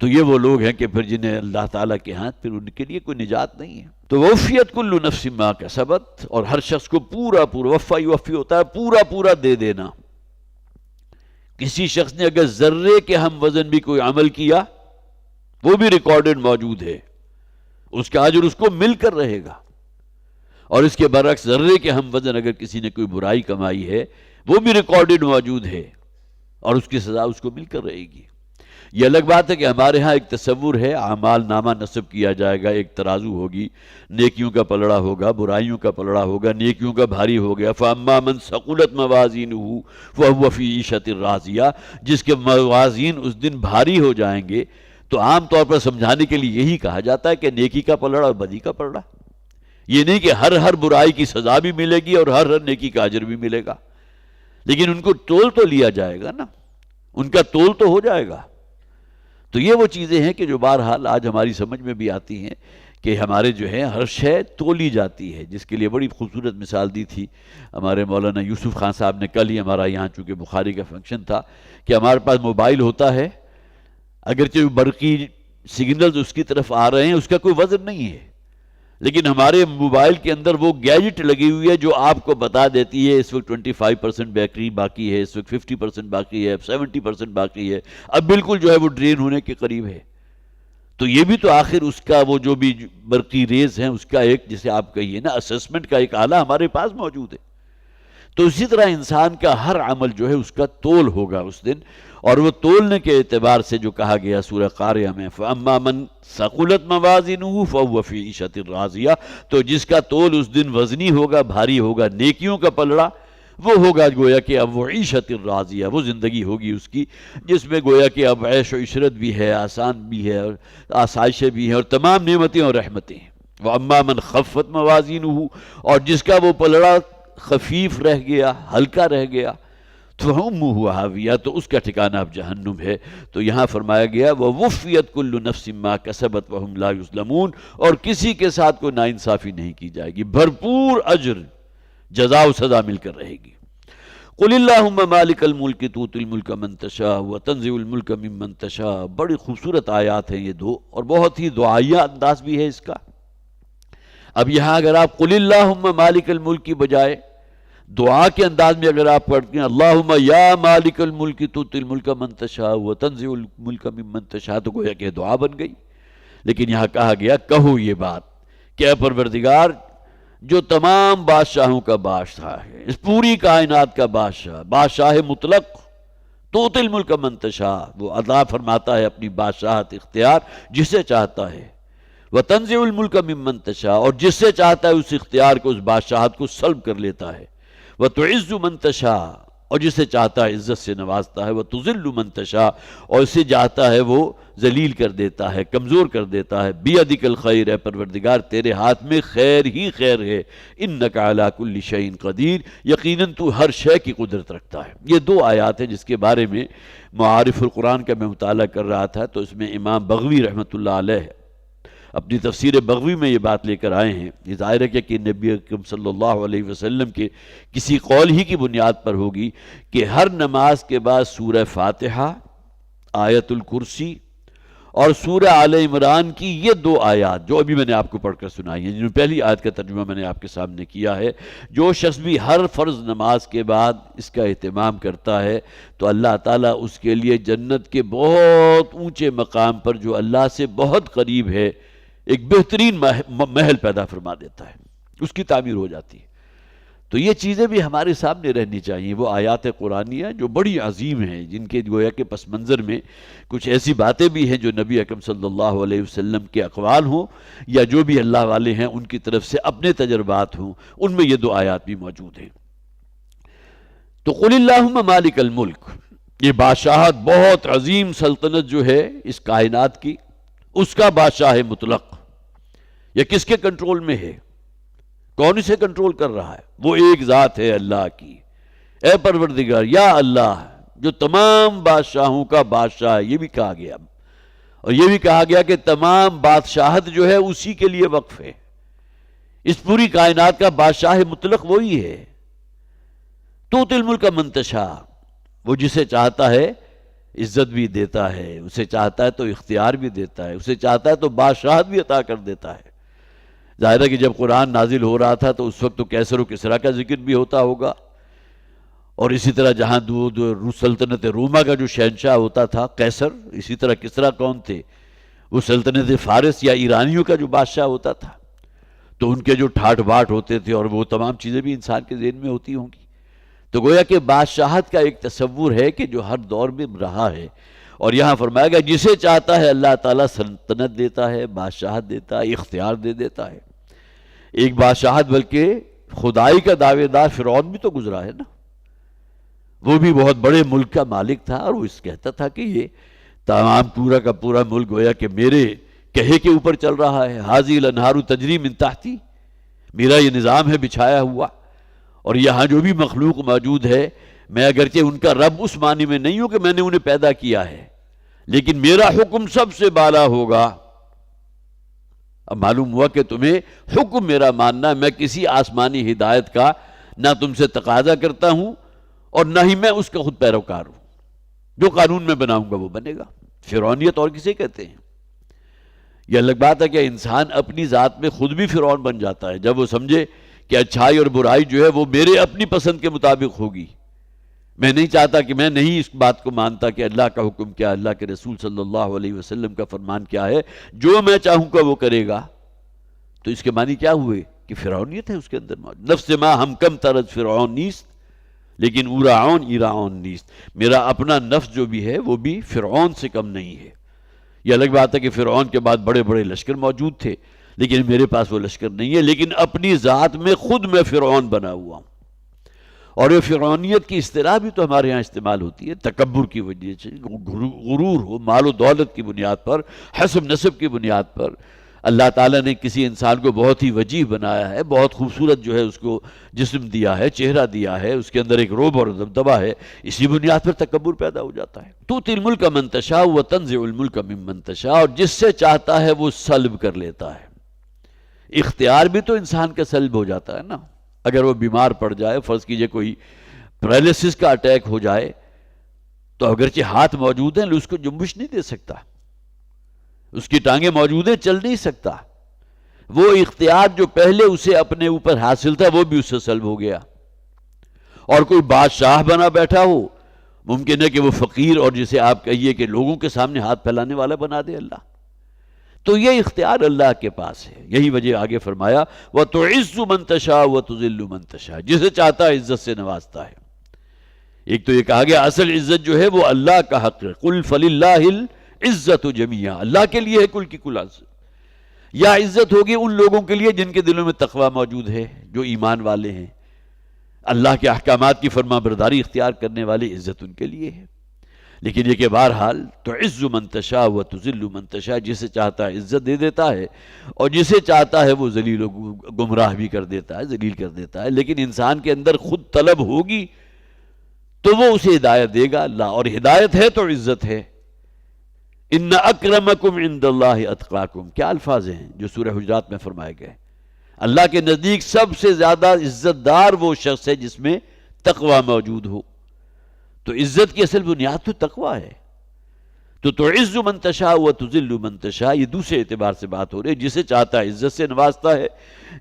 تو یہ وہ لوگ ہیں کہ پھر جنہیں اللہ تعالیٰ کے ہاں پھر ان کے لیے کوئی نجات نہیں ہے. تو وفیت کل نفس ما کسبت، اور ہر شخص کو پورا پورا، وفا یوفی ہوتا ہے پورا پورا دے دینا. کسی شخص نے اگر ذرے کے ہم وزن بھی کوئی عمل کیا وہ بھی ریکارڈڈ موجود ہے، اس کا اجر اس کو مل کر رہے گا. اور اس کے برعکس ذرے کے ہم وزن اگر کسی نے کوئی برائی کمائی ہے وہ بھی ریکارڈڈ موجود ہے اور اس کی سزا اس کو مل کر رہے گی. یہ الگ بات ہے کہ ہمارے ہاں ایک تصور ہے، اعمال نامہ نصب کیا جائے گا، ایک ترازو ہوگی، نیکیوں کا پلڑا ہوگا، برائیوں کا پلڑا ہوگا، نیکیوں کا بھاری ہو گیا. فَأَمَّا مَنْ ثَقُلَتْ مَوَازِينُهُ فَهُوَ فِي عِيشَةٍ رَاضِيَةٍ، جس کے موازین اس دن بھاری ہو جائیں گے تو عام طور پر سمجھانے کے لیے یہی کہا جاتا ہے کہ نیکی کا پلڑا اور بدی کا پلڑا. یہ نہیں کہ ہر برائی کی سزا بھی ملے گی اور ہر نیکی کا اجر بھی ملے گا، لیکن ان کو تول تو لیا جائے گا نا، ان کا تول تو ہو جائے گا. تو یہ وہ چیزیں ہیں کہ جو بہرحال آج ہماری سمجھ میں بھی آتی ہیں کہ ہمارے جو ہے ہر شے تولی جاتی ہے، جس کے لیے بڑی خوبصورت مثال دی تھی ہمارے مولانا یوسف خان صاحب نے. کل ہی ہمارا یہاں چونکہ بخاری کا فنکشن تھا کہ ہمارے پاس موبائل ہوتا ہے، اگرچہ برقی سگنلز اس کی طرف آ رہے ہیں، اس کا کوئی وزن نہیں ہے، لیکن ہمارے موبائل کے اندر وہ گیجٹ لگی ہوئی ہے جو آپ کو بتا دیتی ہے اس وقت 25% بیٹری باقی ہے، اس وقت 50% باقی ہے، 70% باقی ہے، اب بالکل جو ہے وہ ڈرین ہونے کے قریب ہے. تو یہ بھی تو آخر اس کا وہ جو بھی برقی ریز ہیں اس کا ایک، جسے آپ کہیے نا اسسمنٹ کا ایک آلہ ہمارے پاس موجود ہے. تو اسی طرح انسان کا ہر عمل جو ہے اس کا تول ہوگا اس دن، اور وہ تولنے کے اعتبار سے جو کہا گیا سورہ قاریہ میں فَأَمَّا مَنْ ثَقُلَتْ مَوَازِنُهُ فَهُوَ فِي عِيشَةٍ رَاضِيَةٍ، تو جس کا تول اس دن وزنی ہوگا، بھاری ہوگا، نیکیوں کا پلڑا، وہ ہوگا گویا کہ اب وہ عیشت راضیہ، وہ زندگی ہوگی اس کی جس میں گویا کہ اب عیش و عشرت بھی ہے، آسان بھی ہے، اور آسائشیں بھی ہیں، اور تمام نعمتیں اور رحمتیں ہیں. وَأَمَّا مَنْ خَفَّتْ مَوَازِنُهُ، اور جس کا وہ پلڑا خفیف رہ گیا، ہلکا رہ گیا، فَأُمُّهُ ہاویہ، تو اس کا ٹھکانہ اب جہنم ہے. تو یہاں فرمایا گیا وَوُفِّيَتْ كُلُّ نَفْسٍ مَا كَسَبَتْ وَهُمْ لَا يُظْلَمُونَ، اور کسی کے ساتھ کوئی ناانصافی نہیں کی جائے گی، بھرپور اجر، جزا و سزا مل کر رہے گی. قُلِ اللَّهُمَّ مَالِكَ الْمُلْكِ تُؤْتِي الْمُلْكَ مَن تَشَاءُ وَتَنزِعُ الْمُلْكَ مِمَّن تَشَاءُ. بڑی خوبصورت آیات ہیں یہ دو، اور بہت ہی دعائیہ انداز بھی ہے اس کا. اب یہاں اگر آپ قُلِ اللَّهُمَّ مَالِكَ الْمُلْكِ کی بجائے دعا کے انداز میں اگر آپ پڑھتے ہیں اللہم یا مالک الملک تؤتی الملک من تشاء وتنزع الملک ممن تشاء، تو گویا کہ دعا بن گئی. لیکن یہاں کہا گیا کہو یہ بات کہ اے پروردگار جو تمام بادشاہوں کا بادشاہ ہے، اس پوری کائنات کا بادشاہ، بادشاہ مطلق، تؤتی الملک من تشاء، وہ عطا فرماتا ہے اپنی بادشاہت اختیار جسے چاہتا ہے، وتنزع الملک ممن تشاء، اور جس سے چاہتا ہے اس اختیار کو، اس بادشاہت کو سلب کر لیتا ہے، وتعز من تشاء، اور جسے چاہتا ہے عزت سے نوازتا ہے، وَتُذِلُّ مَن تَشَاءُ، اور اسے چاہتا ہے وہ ذلیل کر دیتا ہے، کمزور کر دیتا ہے۔ بِيَدِكَ الْخَيْرُ، اے پروردگار تیرے ہاتھ میں خیر ہی خیر ہے، إِنَّكَ عَلَى كُلِّ شَيْءٍ قَدِيرٌ، یقیناً تو ہر شے کی قدرت رکھتا ہے۔ یہ دو آیات ہیں جس کے بارے میں معارف القرآن کا میں مطالعہ کر رہا تھا، تو اس میں امام بغوی رحمۃ اللہ علیہ اپنی تفسیر بغوی میں یہ بات لے کر آئے ہیں۔ یہ ظاہر ہے کہ نبی اکرم صلی اللہ علیہ وسلم کے کسی قول ہی کی بنیاد پر ہوگی کہ ہر نماز کے بعد سورہ فاتحہ، آیت الکرسی اور سورہ آل عمران کی یہ دو آیات جو ابھی میں نے آپ کو پڑھ کر سنائی ہیں، جن میں پہلی آیت کا ترجمہ میں نے آپ کے سامنے کیا ہے، جو شخص بھی ہر فرض نماز کے بعد اس کا اہتمام کرتا ہے تو اللہ تعالیٰ اس کے لیے جنت کے بہت اونچے مقام پر، جو اللہ سے بہت قریب ہے، ایک بہترین محل پیدا فرما دیتا ہے، اس کی تعمیر ہو جاتی ہے۔ تو یہ چیزیں بھی ہمارے سامنے رہنی چاہیے، وہ آیات قرآنیہ جو بڑی عظیم ہیں، جن کے گویا کے پس منظر میں کچھ ایسی باتیں بھی ہیں جو نبی اکرم صلی اللہ علیہ وسلم کے اقوال ہوں یا جو بھی اللہ والے ہیں ان کی طرف سے اپنے تجربات ہوں، ان میں یہ دو آیات بھی موجود ہیں۔ تو قل اللہم مالک الملک، یہ بادشاہت بہت عظیم سلطنت جو ہے اس کائنات کی، اس کا بادشاہ مطلق، یہ کس کے کنٹرول میں ہے؟ کون اسے کنٹرول کر رہا ہے؟ وہ ایک ذات ہے اللہ کی۔ اے پروردگار، یا اللہ جو تمام بادشاہوں کا بادشاہ ہے، یہ بھی کہا گیا، اور یہ بھی کہا گیا کہ تمام بادشاہت جو ہے اسی کے لیے وقف ہے، اس پوری کائنات کا بادشاہ مطلق وہی ہے۔ تؤتی الملک من تشاء، وہ جسے چاہتا ہے عزت بھی دیتا ہے، اسے چاہتا ہے تو اختیار بھی دیتا ہے، اسے چاہتا ہے تو بادشاہت بھی عطا کر دیتا ہے۔ ظاہر ہے کہ جب قرآن نازل ہو رہا تھا تو اس وقت تو کیسر و کسریٰ کا ذکر بھی ہوتا ہوگا، اور اسی طرح جہاں سلطنت روما کا جو شہنشاہ ہوتا تھا قیصر، اسی طرح کسریٰ کون تھے؟ وہ سلطنت فارس یا ایرانیوں کا جو بادشاہ ہوتا تھا، تو ان کے جو ٹھاٹ باٹ ہوتے تھے اور وہ تمام چیزیں بھی انسان کے ذہن میں ہوتی ہوں گی۔ تو گویا کہ بادشاہت کا ایک تصور ہے کہ جو ہر دور میں رہا ہے، اور یہاں فرمایا گیا جسے چاہتا ہے اللہ تعالیٰ سلطنت دیتا ہے، بادشاہت دیتا ہے، اختیار دے دیتا ہے۔ ایک بادشاہت بلکہ خدائی کا دعوے دار فرعون بھی تو گزرا ہے نا، وہ بھی بہت بڑے ملک کا مالک تھا، اور وہ اس کہتا تھا کہ یہ تمام پورا کا پورا ملک گویا کہ میرے کہے کے اوپر چل رہا ہے، ھذی الانہار تجری من تحتی، میرا یہ نظام ہے بچھایا ہوا، اور یہاں جو بھی مخلوق موجود ہے، میں اگرچہ ان کا رب اس معنی میں نہیں ہوں کہ میں نے انہیں پیدا کیا ہے، لیکن میرا حکم سب سے بالا ہوگا۔ اب معلوم ہوا کہ تمہیں حکم میرا ماننا، میں کسی آسمانی ہدایت کا نہ تم سے تقاضا کرتا ہوں اور نہ ہی میں اس کا خود پیروکار ہوں، جو قانون میں بناؤں گا وہ بنے گا۔ فرعونیت اور کسے کہتے ہیں؟ یہ الگ بات ہے کہ انسان اپنی ذات میں خود بھی فرعون بن جاتا ہے جب وہ سمجھے کہ اچھائی اور برائی جو ہے وہ میرے اپنی پسند کے مطابق ہوگی۔ میں نہیں چاہتا کہ میں نہیں اس بات کو مانتا کہ اللہ کا حکم کیا، اللہ کے رسول صلی اللہ علیہ وسلم کا فرمان کیا ہے، جو میں چاہوں گا وہ کرے گا۔ تو اس کے معنی کیا ہوئے کہ فرعونیت ہے اس کے اندر موجود۔ نفس ما ہم کم ترد فرعون نیست لیکن اوراعون ایراعون نیست، میرا اپنا نفس جو بھی ہے وہ بھی فرعون سے کم نہیں ہے۔ یہ الگ بات ہے کہ فرعون کے بعد بڑے بڑے لشکر موجود تھے، لیکن میرے پاس وہ لشکر نہیں ہے، لیکن اپنی ذات میں خود میں فرعون بنا ہوا ہوں۔ اور یہ فرعونیت کی اصطلاح بھی تو ہمارے ہاں استعمال ہوتی ہے تکبر کی وجہ سے، غرور ہو، مال و دولت کی بنیاد پر، حسب نسب کی بنیاد پر۔ اللہ تعالیٰ نے کسی انسان کو بہت ہی وجیح بنایا ہے، بہت خوبصورت جو ہے اس کو جسم دیا ہے، چہرہ دیا ہے، اس کے اندر ایک روب اور دبدبہ ہے، اسی بنیاد پر تکبر پیدا ہو جاتا ہے۔ تؤتی الملک من تشاء وتنزع الملک ممن تشاء، اور جس سے چاہتا ہے وہ سلب کر لیتا ہے۔ اختیار بھی تو انسان کا سلب ہو جاتا ہے نا، اگر وہ بیمار پڑ جائے، فرض کیجئے کوئی پیرالسس کا اٹیک ہو جائے، تو اگرچہ ہاتھ موجود ہیں لیکن اس کو جنبش نہیں دے سکتا، اس کی ٹانگیں موجود ہیں، چل نہیں سکتا۔ وہ اختیار جو پہلے اسے اپنے اوپر حاصل تھا وہ بھی اس سے سلب ہو گیا۔ اور کوئی بادشاہ بنا بیٹھا ہو، ممکن ہے کہ وہ فقیر اور جسے آپ کہیے کہ لوگوں کے سامنے ہاتھ پھیلانے والا بنا دے اللہ۔ تو یہ اختیار اللہ کے پاس ہے، یہی وجہ آگے فرمایا وَتُعِزُّ مَن تَشَاءُ وَتُذِلُّ مَن تَشَاءُ، جسے چاہتا ہے عزت سے نوازتا ہے۔ ایک تو یہ کہا گیا اصل عزت جو ہے وہ اللہ کا حق ہے، قُلْ فَلِلَّهِ الْعِزَّةُ جَمِيعًا، اللہ کے لیے ہے کل کی کل عزت۔ یا عزت ہوگی ان لوگوں کے لیے جن کے دلوں میں تقوی موجود ہے، جو ایمان والے ہیں، اللہ کے احکامات کی فرما برداری اختیار کرنے والے عزت ان کے لیے ہے۔ لیکن یہ کہ بہرحال تعز من تشاء و تذل من تشاء، جسے چاہتا ہے عزت دے دیتا ہے اور جسے چاہتا ہے وہ ذلیل و گمراہ بھی کر دیتا ہے، ذلیل کر دیتا ہے۔ لیکن انسان کے اندر خود طلب ہوگی تو وہ اسے ہدایت دے گا اللہ، اور ہدایت ہے تو عزت ہے۔ ان اکرمکم عند اللہ اتقاکم، کیا الفاظ ہیں جو سورہ حجرات میں فرمائے گئے۔ اللہ کے نزدیک سب سے زیادہ عزت دار وہ شخص ہے جس میں تقوی موجود ہو۔ تو عزت کی اصل بنیاد تو تقوی ہے۔ تو تعز من تشاء و تذل من تشاء، یہ دوسرے اعتبار سے بات ہو رہی ہے۔ جسے چاہتا ہے عزت سے نوازتا ہے،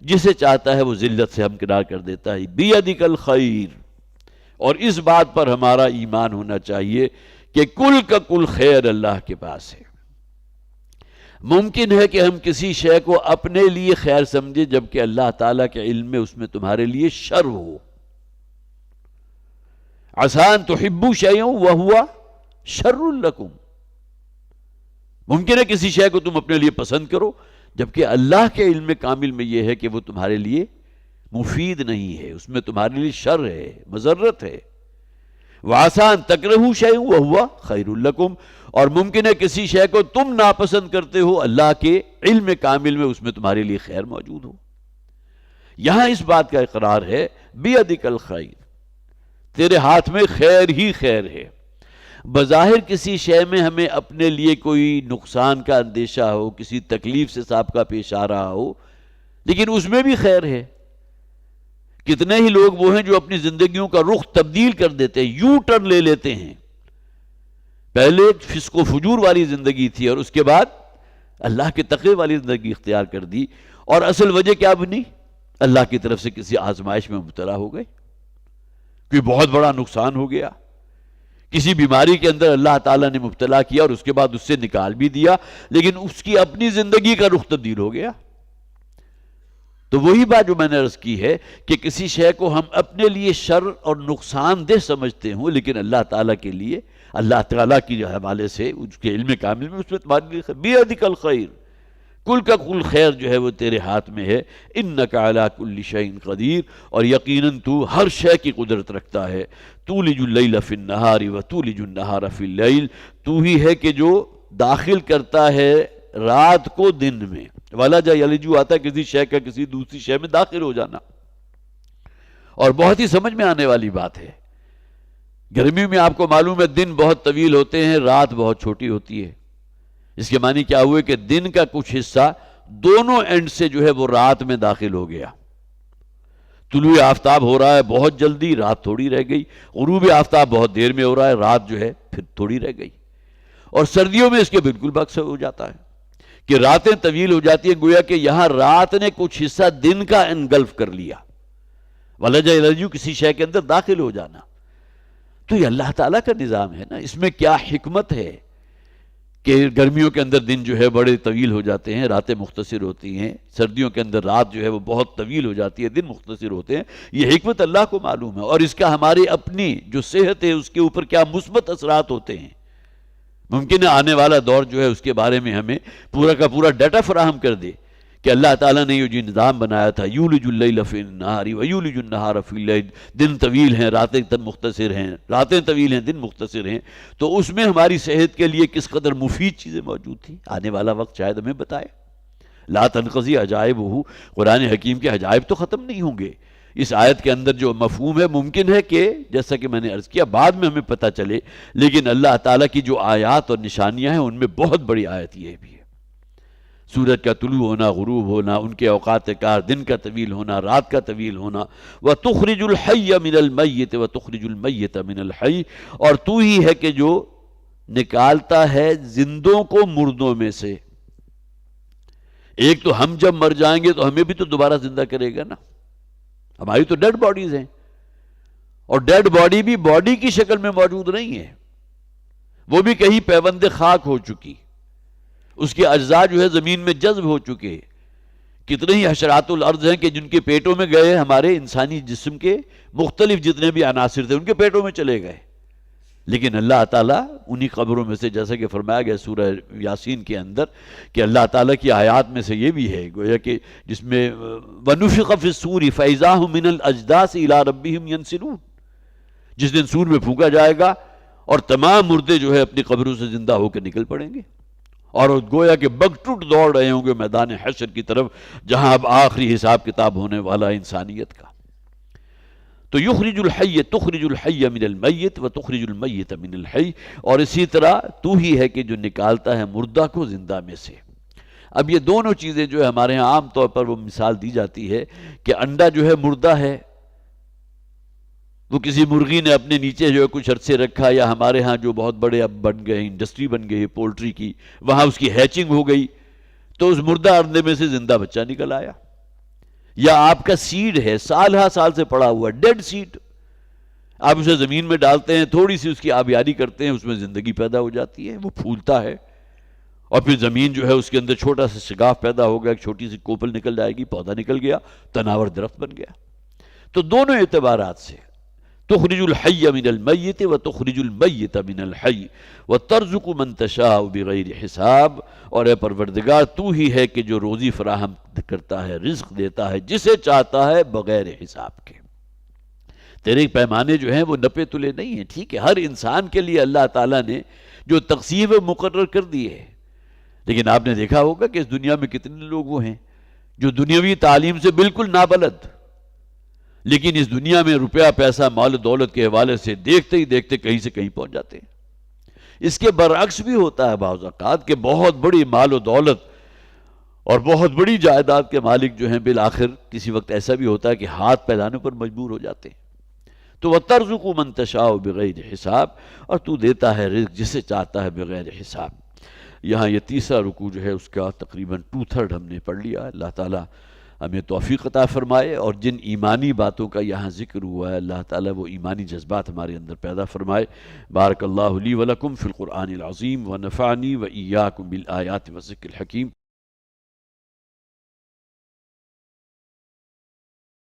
جسے چاہتا ہے وہ ذلت سے ہمکنار کر دیتا ہے۔ بیدک الخیر، اور اس بات پر ہمارا ایمان ہونا چاہیے کہ کل کا کل خیر اللہ کے پاس ہے۔ ممکن ہے کہ ہم کسی شے کو اپنے لیے خیر سمجھے جبکہ اللہ تعالیٰ کے علم میں اس میں تمہارے لیے شر ہو۔ عسیٰ ان تحبوا شیئا وہو شر لکم، ممکن ہے کسی شے کو تم اپنے لیے پسند کرو جبکہ اللہ کے علم کامل میں یہ ہے کہ وہ تمہارے لیے مفید نہیں ہے، اس میں تمہارے لیے شر ہے، مضرت ہے۔ وَعَسَىٰ أَن تَكْرَهُوا شَيْئًا وَهُوَ خَيْرٌ لَكُمْ، اور ممکن ہے کسی شے کو تم ناپسند کرتے ہو، اللہ کے علم کامل میں اس میں تمہارے لیے خیر موجود ہو۔ یہاں اس بات کا اقرار ہے بِيَدِكَ الْخَيْرُ، تیرے ہاتھ میں خیر ہی خیر ہے۔ بظاہر کسی شے میں ہمیں اپنے لیے کوئی نقصان کا اندیشہ ہو، کسی تکلیف سے سابقہ پیش آ رہا ہو، لیکن اس میں بھی خیر ہے۔ کتنے ہی لوگ وہ ہیں جو اپنی زندگیوں کا رخ تبدیل کر دیتے ہیں، یو ٹرن لے لیتے ہیں۔ پہلے فسق و فجور والی زندگی تھی اور اس کے بعد اللہ کے تقوی والی زندگی اختیار کر دی، اور اصل وجہ کیا بنی؟ اللہ کی طرف سے کسی آزمائش میں مبتلا ہو گئے، کوئی بہت بڑا نقصان ہو گیا، کسی بیماری کے اندر اللہ تعالیٰ نے مبتلا کیا اور اس کے بعد اس سے نکال بھی دیا، لیکن اس کی اپنی زندگی کا رخ تبدیل ہو گیا۔ تو وہی بات جو میں نے عرض کی ہے کہ کسی شے کو ہم اپنے لیے شر اور نقصان دہ سمجھتے ہوں، لیکن اللہ تعالیٰ کے لیے، اللہ تعالیٰ کی حوالے سے اس کے علم کامل میں اس میں تمہارے لیے بیدک الخیر، کل کا کل خیر جو ہے وہ تیرے ہاتھ میں ہے۔ انک علی کل شیء قدیر، اور یقیناً تو ہر شے کی قدرت رکھتا ہے۔ تولج اللیل فی النہار وتولج النہار فی اللیل، تو ہی ہے کہ جو داخل کرتا ہے رات کو دن میں۔ ولج یلج آتا ہے کسی شے کا کسی دوسری شے میں داخل ہو جانا، اور بہت ہی سمجھ میں آنے والی بات ہے۔ گرمی میں آپ کو معلوم ہے دن بہت طویل ہوتے ہیں، رات بہت چھوٹی ہوتی ہے۔ اس کے معنی کیا ہوئے کہ دن کا کچھ حصہ دونوں اینڈ سے جو ہے وہ رات میں داخل ہو گیا۔ طلوع آفتاب ہو رہا ہے بہت جلدی، رات تھوڑی رہ گئی، غروب آفتاب بہت دیر میں ہو رہا ہے، رات جو ہے پھر تھوڑی رہ گئی۔ اور سردیوں میں اس کے بالکل برعکس ہو جاتا ہے کہ راتیں طویل ہو جاتی ہیں، گویا کہ یہاں رات نے کچھ حصہ دن کا انگلف کر لیا۔ ولج یلج کسی شے کے اندر داخل ہو جانا، تو یہ اللہ تعالیٰ کا نظام ہے نا۔ اس میں کیا حکمت ہے کہ گرمیوں کے اندر دن جو ہے بڑے طویل ہو جاتے ہیں، راتیں مختصر ہوتی ہیں، سردیوں کے اندر رات جو ہے وہ بہت طویل ہو جاتی ہے، دن مختصر ہوتے ہیں۔ یہ حکمت اللہ کو معلوم ہے، اور اس کا ہماری اپنی جو صحت ہے اس کے اوپر کیا مثبت اثرات ہوتے ہیں۔ ممکن ہے آنے والا دور جو ہے اس کے بارے میں ہمیں پورا کا پورا ڈیٹا فراہم کر دے کہ اللہ تعالیٰ نے یہ جو نظام بنایا تھا، یولج اللیل فی النہار ویولج النہار فی اللیل، دن طویل ہیں راتیں مختصر ہیں، راتیں طویل ہیں دن مختصر ہیں، تو اس میں ہماری صحت کے لیے کس قدر مفید چیزیں موجود تھیں، آنے والا وقت شاید ہمیں بتائے۔ لا تنقضی عجائبہ، قرآن حکیم کے عجائب تو ختم نہیں ہوں گے۔ اس آیت کے اندر جو مفہوم ہے، ممکن ہے کہ جیسا کہ میں نے عرض کیا بعد میں ہمیں پتہ چلے، لیکن اللہ تعالیٰ کی جو آیات اور نشانیاں ہیں ان میں بہت بڑی آیت یہ بھی ہے۔ سورج کا طلوع ہونا، غروب ہونا، ان کے اوقات کار، دن کا طویل ہونا، رات کا طویل ہونا۔ وَتُخْرِجُ الْحَيَّ مِنَ الْمَيِّتِ وَتُخْرِجُ الْمَيِّتَ مِنَ الْحَيِّ، اور تو ہی ہے کہ جو نکالتا ہے زندوں کو مردوں میں سے۔ ایک تو ہم جب مر جائیں گے تو ہمیں بھی تو دوبارہ زندہ کرے گا نا، ہماری تو ڈیڈ باڈیز ہیں، اور ڈیڈ باڈی بھی باڈی کی شکل میں موجود نہیں ہے، وہ بھی کہیں پیوند خاک ہو چکی، اس کے اجزاء جو ہے زمین میں جذب ہو چکے۔ کتنے ہی حشرات الارض ہیں کہ جن کے پیٹوں میں گئے، ہمارے انسانی جسم کے مختلف جتنے بھی عناصر تھے ان کے پیٹوں میں چلے گئے، لیکن اللہ تعالیٰ انہی قبروں میں سے، جیسا کہ فرمایا گیا سورہ یاسین کے اندر کہ اللہ تعالیٰ کی آیات میں سے یہ بھی ہے گویا کہ جس میں وَنُفِخَ فِي الصُّورِ فَإِذَا هُم مِّنَ الْأَجْدَاثِ إِلَىٰ رَبِّهِمْ يَنْسِلُونَ، جس دن سور میں پھونکا جائے گا اور تمام مردے جو ہے اپنی قبروں سے زندہ ہو کے نکل پڑیں گے، اور گویا کہ بگٹوٹ دوڑ رہے ہوں گے میدان حشر کی طرف، جہاں اب آخری حساب کتاب ہونے والا انسانیت کا۔ تو یخرج الحی تخرج الحی من المیت و تخرج المیت من الحی، اور اسی طرح تو ہی ہے کہ جو نکالتا ہے مردہ کو زندہ میں سے۔ اب یہ دونوں چیزیں جو ہے ہمارے ہاں عام طور پر وہ مثال دی جاتی ہے کہ انڈا جو ہے مردہ ہے، وہ کسی مرغی نے اپنے نیچے جو ہے کچھ عرصے رکھا، یا ہمارے ہاں جو بہت بڑے اب بن گئے انڈسٹری بن گئی ہے پولٹری کی، وہاں اس کی ہیچنگ ہو گئی تو اس مردہ انڈے میں سے زندہ بچہ نکل آیا۔ یا آپ کا سیڈ ہے سال ہا سال سے پڑا ہوا ڈیڈ سیڈ، آپ اسے زمین میں ڈالتے ہیں، تھوڑی سی اس کی آبیاری کرتے ہیں، اس میں زندگی پیدا ہو جاتی ہے، وہ پھولتا ہے، اور پھر زمین جو ہے اس کے اندر چھوٹا سا شگاف پیدا ہوگا، ایک چھوٹی سی کوپل نکل جائے گی، پودا نکل گیا، تناور درخت بن گیا۔ تو دونوں اعتبارات سے تخرج الحی من المیت و تخرج المیت من الحی و ترزق من تشاء بغیر حساب، اور اے پروردگار تو ہی ہے کہ جو روزی فراہم کرتا ہے، رزق دیتا ہے جسے چاہتا ہے بغیر حساب کے۔ تیرے پیمانے جو ہیں وہ نپے تلے نہیں ہیں، ٹھیک ہے، ہر انسان کے لیے اللہ تعالیٰ نے جو تقسیم مقرر کر دی ہے، لیکن آپ نے دیکھا ہوگا کہ اس دنیا میں کتنے لوگ وہ ہیں جو دنیاوی تعلیم سے بالکل نابلد، لیکن اس دنیا میں روپیہ پیسہ مال و دولت کے حوالے سے دیکھتے ہی دیکھتے کہیں سے کہیں پہنچ جاتے ہیں۔ اس کے برعکس بھی ہوتا ہے بعض اوقات کہ بہت بڑی مال و دولت اور بہت بڑی جائیداد کے مالک جو ہیں بالآخر کسی وقت ایسا بھی ہوتا ہے کہ ہاتھ پھیلانے پر مجبور ہو جاتے ہیں۔ تو وَتَرْزُقُ مَن تَشَاءُ بِغَيْرِ حساب، اور تو دیتا ہے رزق جسے چاہتا ہے بغیر حساب۔ یہاں یہ تیسرا رکوع جو ہے اس کا تقریباً 2/3 ہم نے پڑھ لیا۔ اللہ تعالیٰ ہمیں توفیق عطا فرمائے، اور جن ایمانی باتوں کا یہاں ذکر ہوا ہے اللہ تعالیٰ وہ ایمانی جذبات ہمارے اندر پیدا فرمائے۔ بارک اللہ لی ولکم فی القرآن العظیم ونفعنی وإیاکم بالآیات والذکر الحکیم۔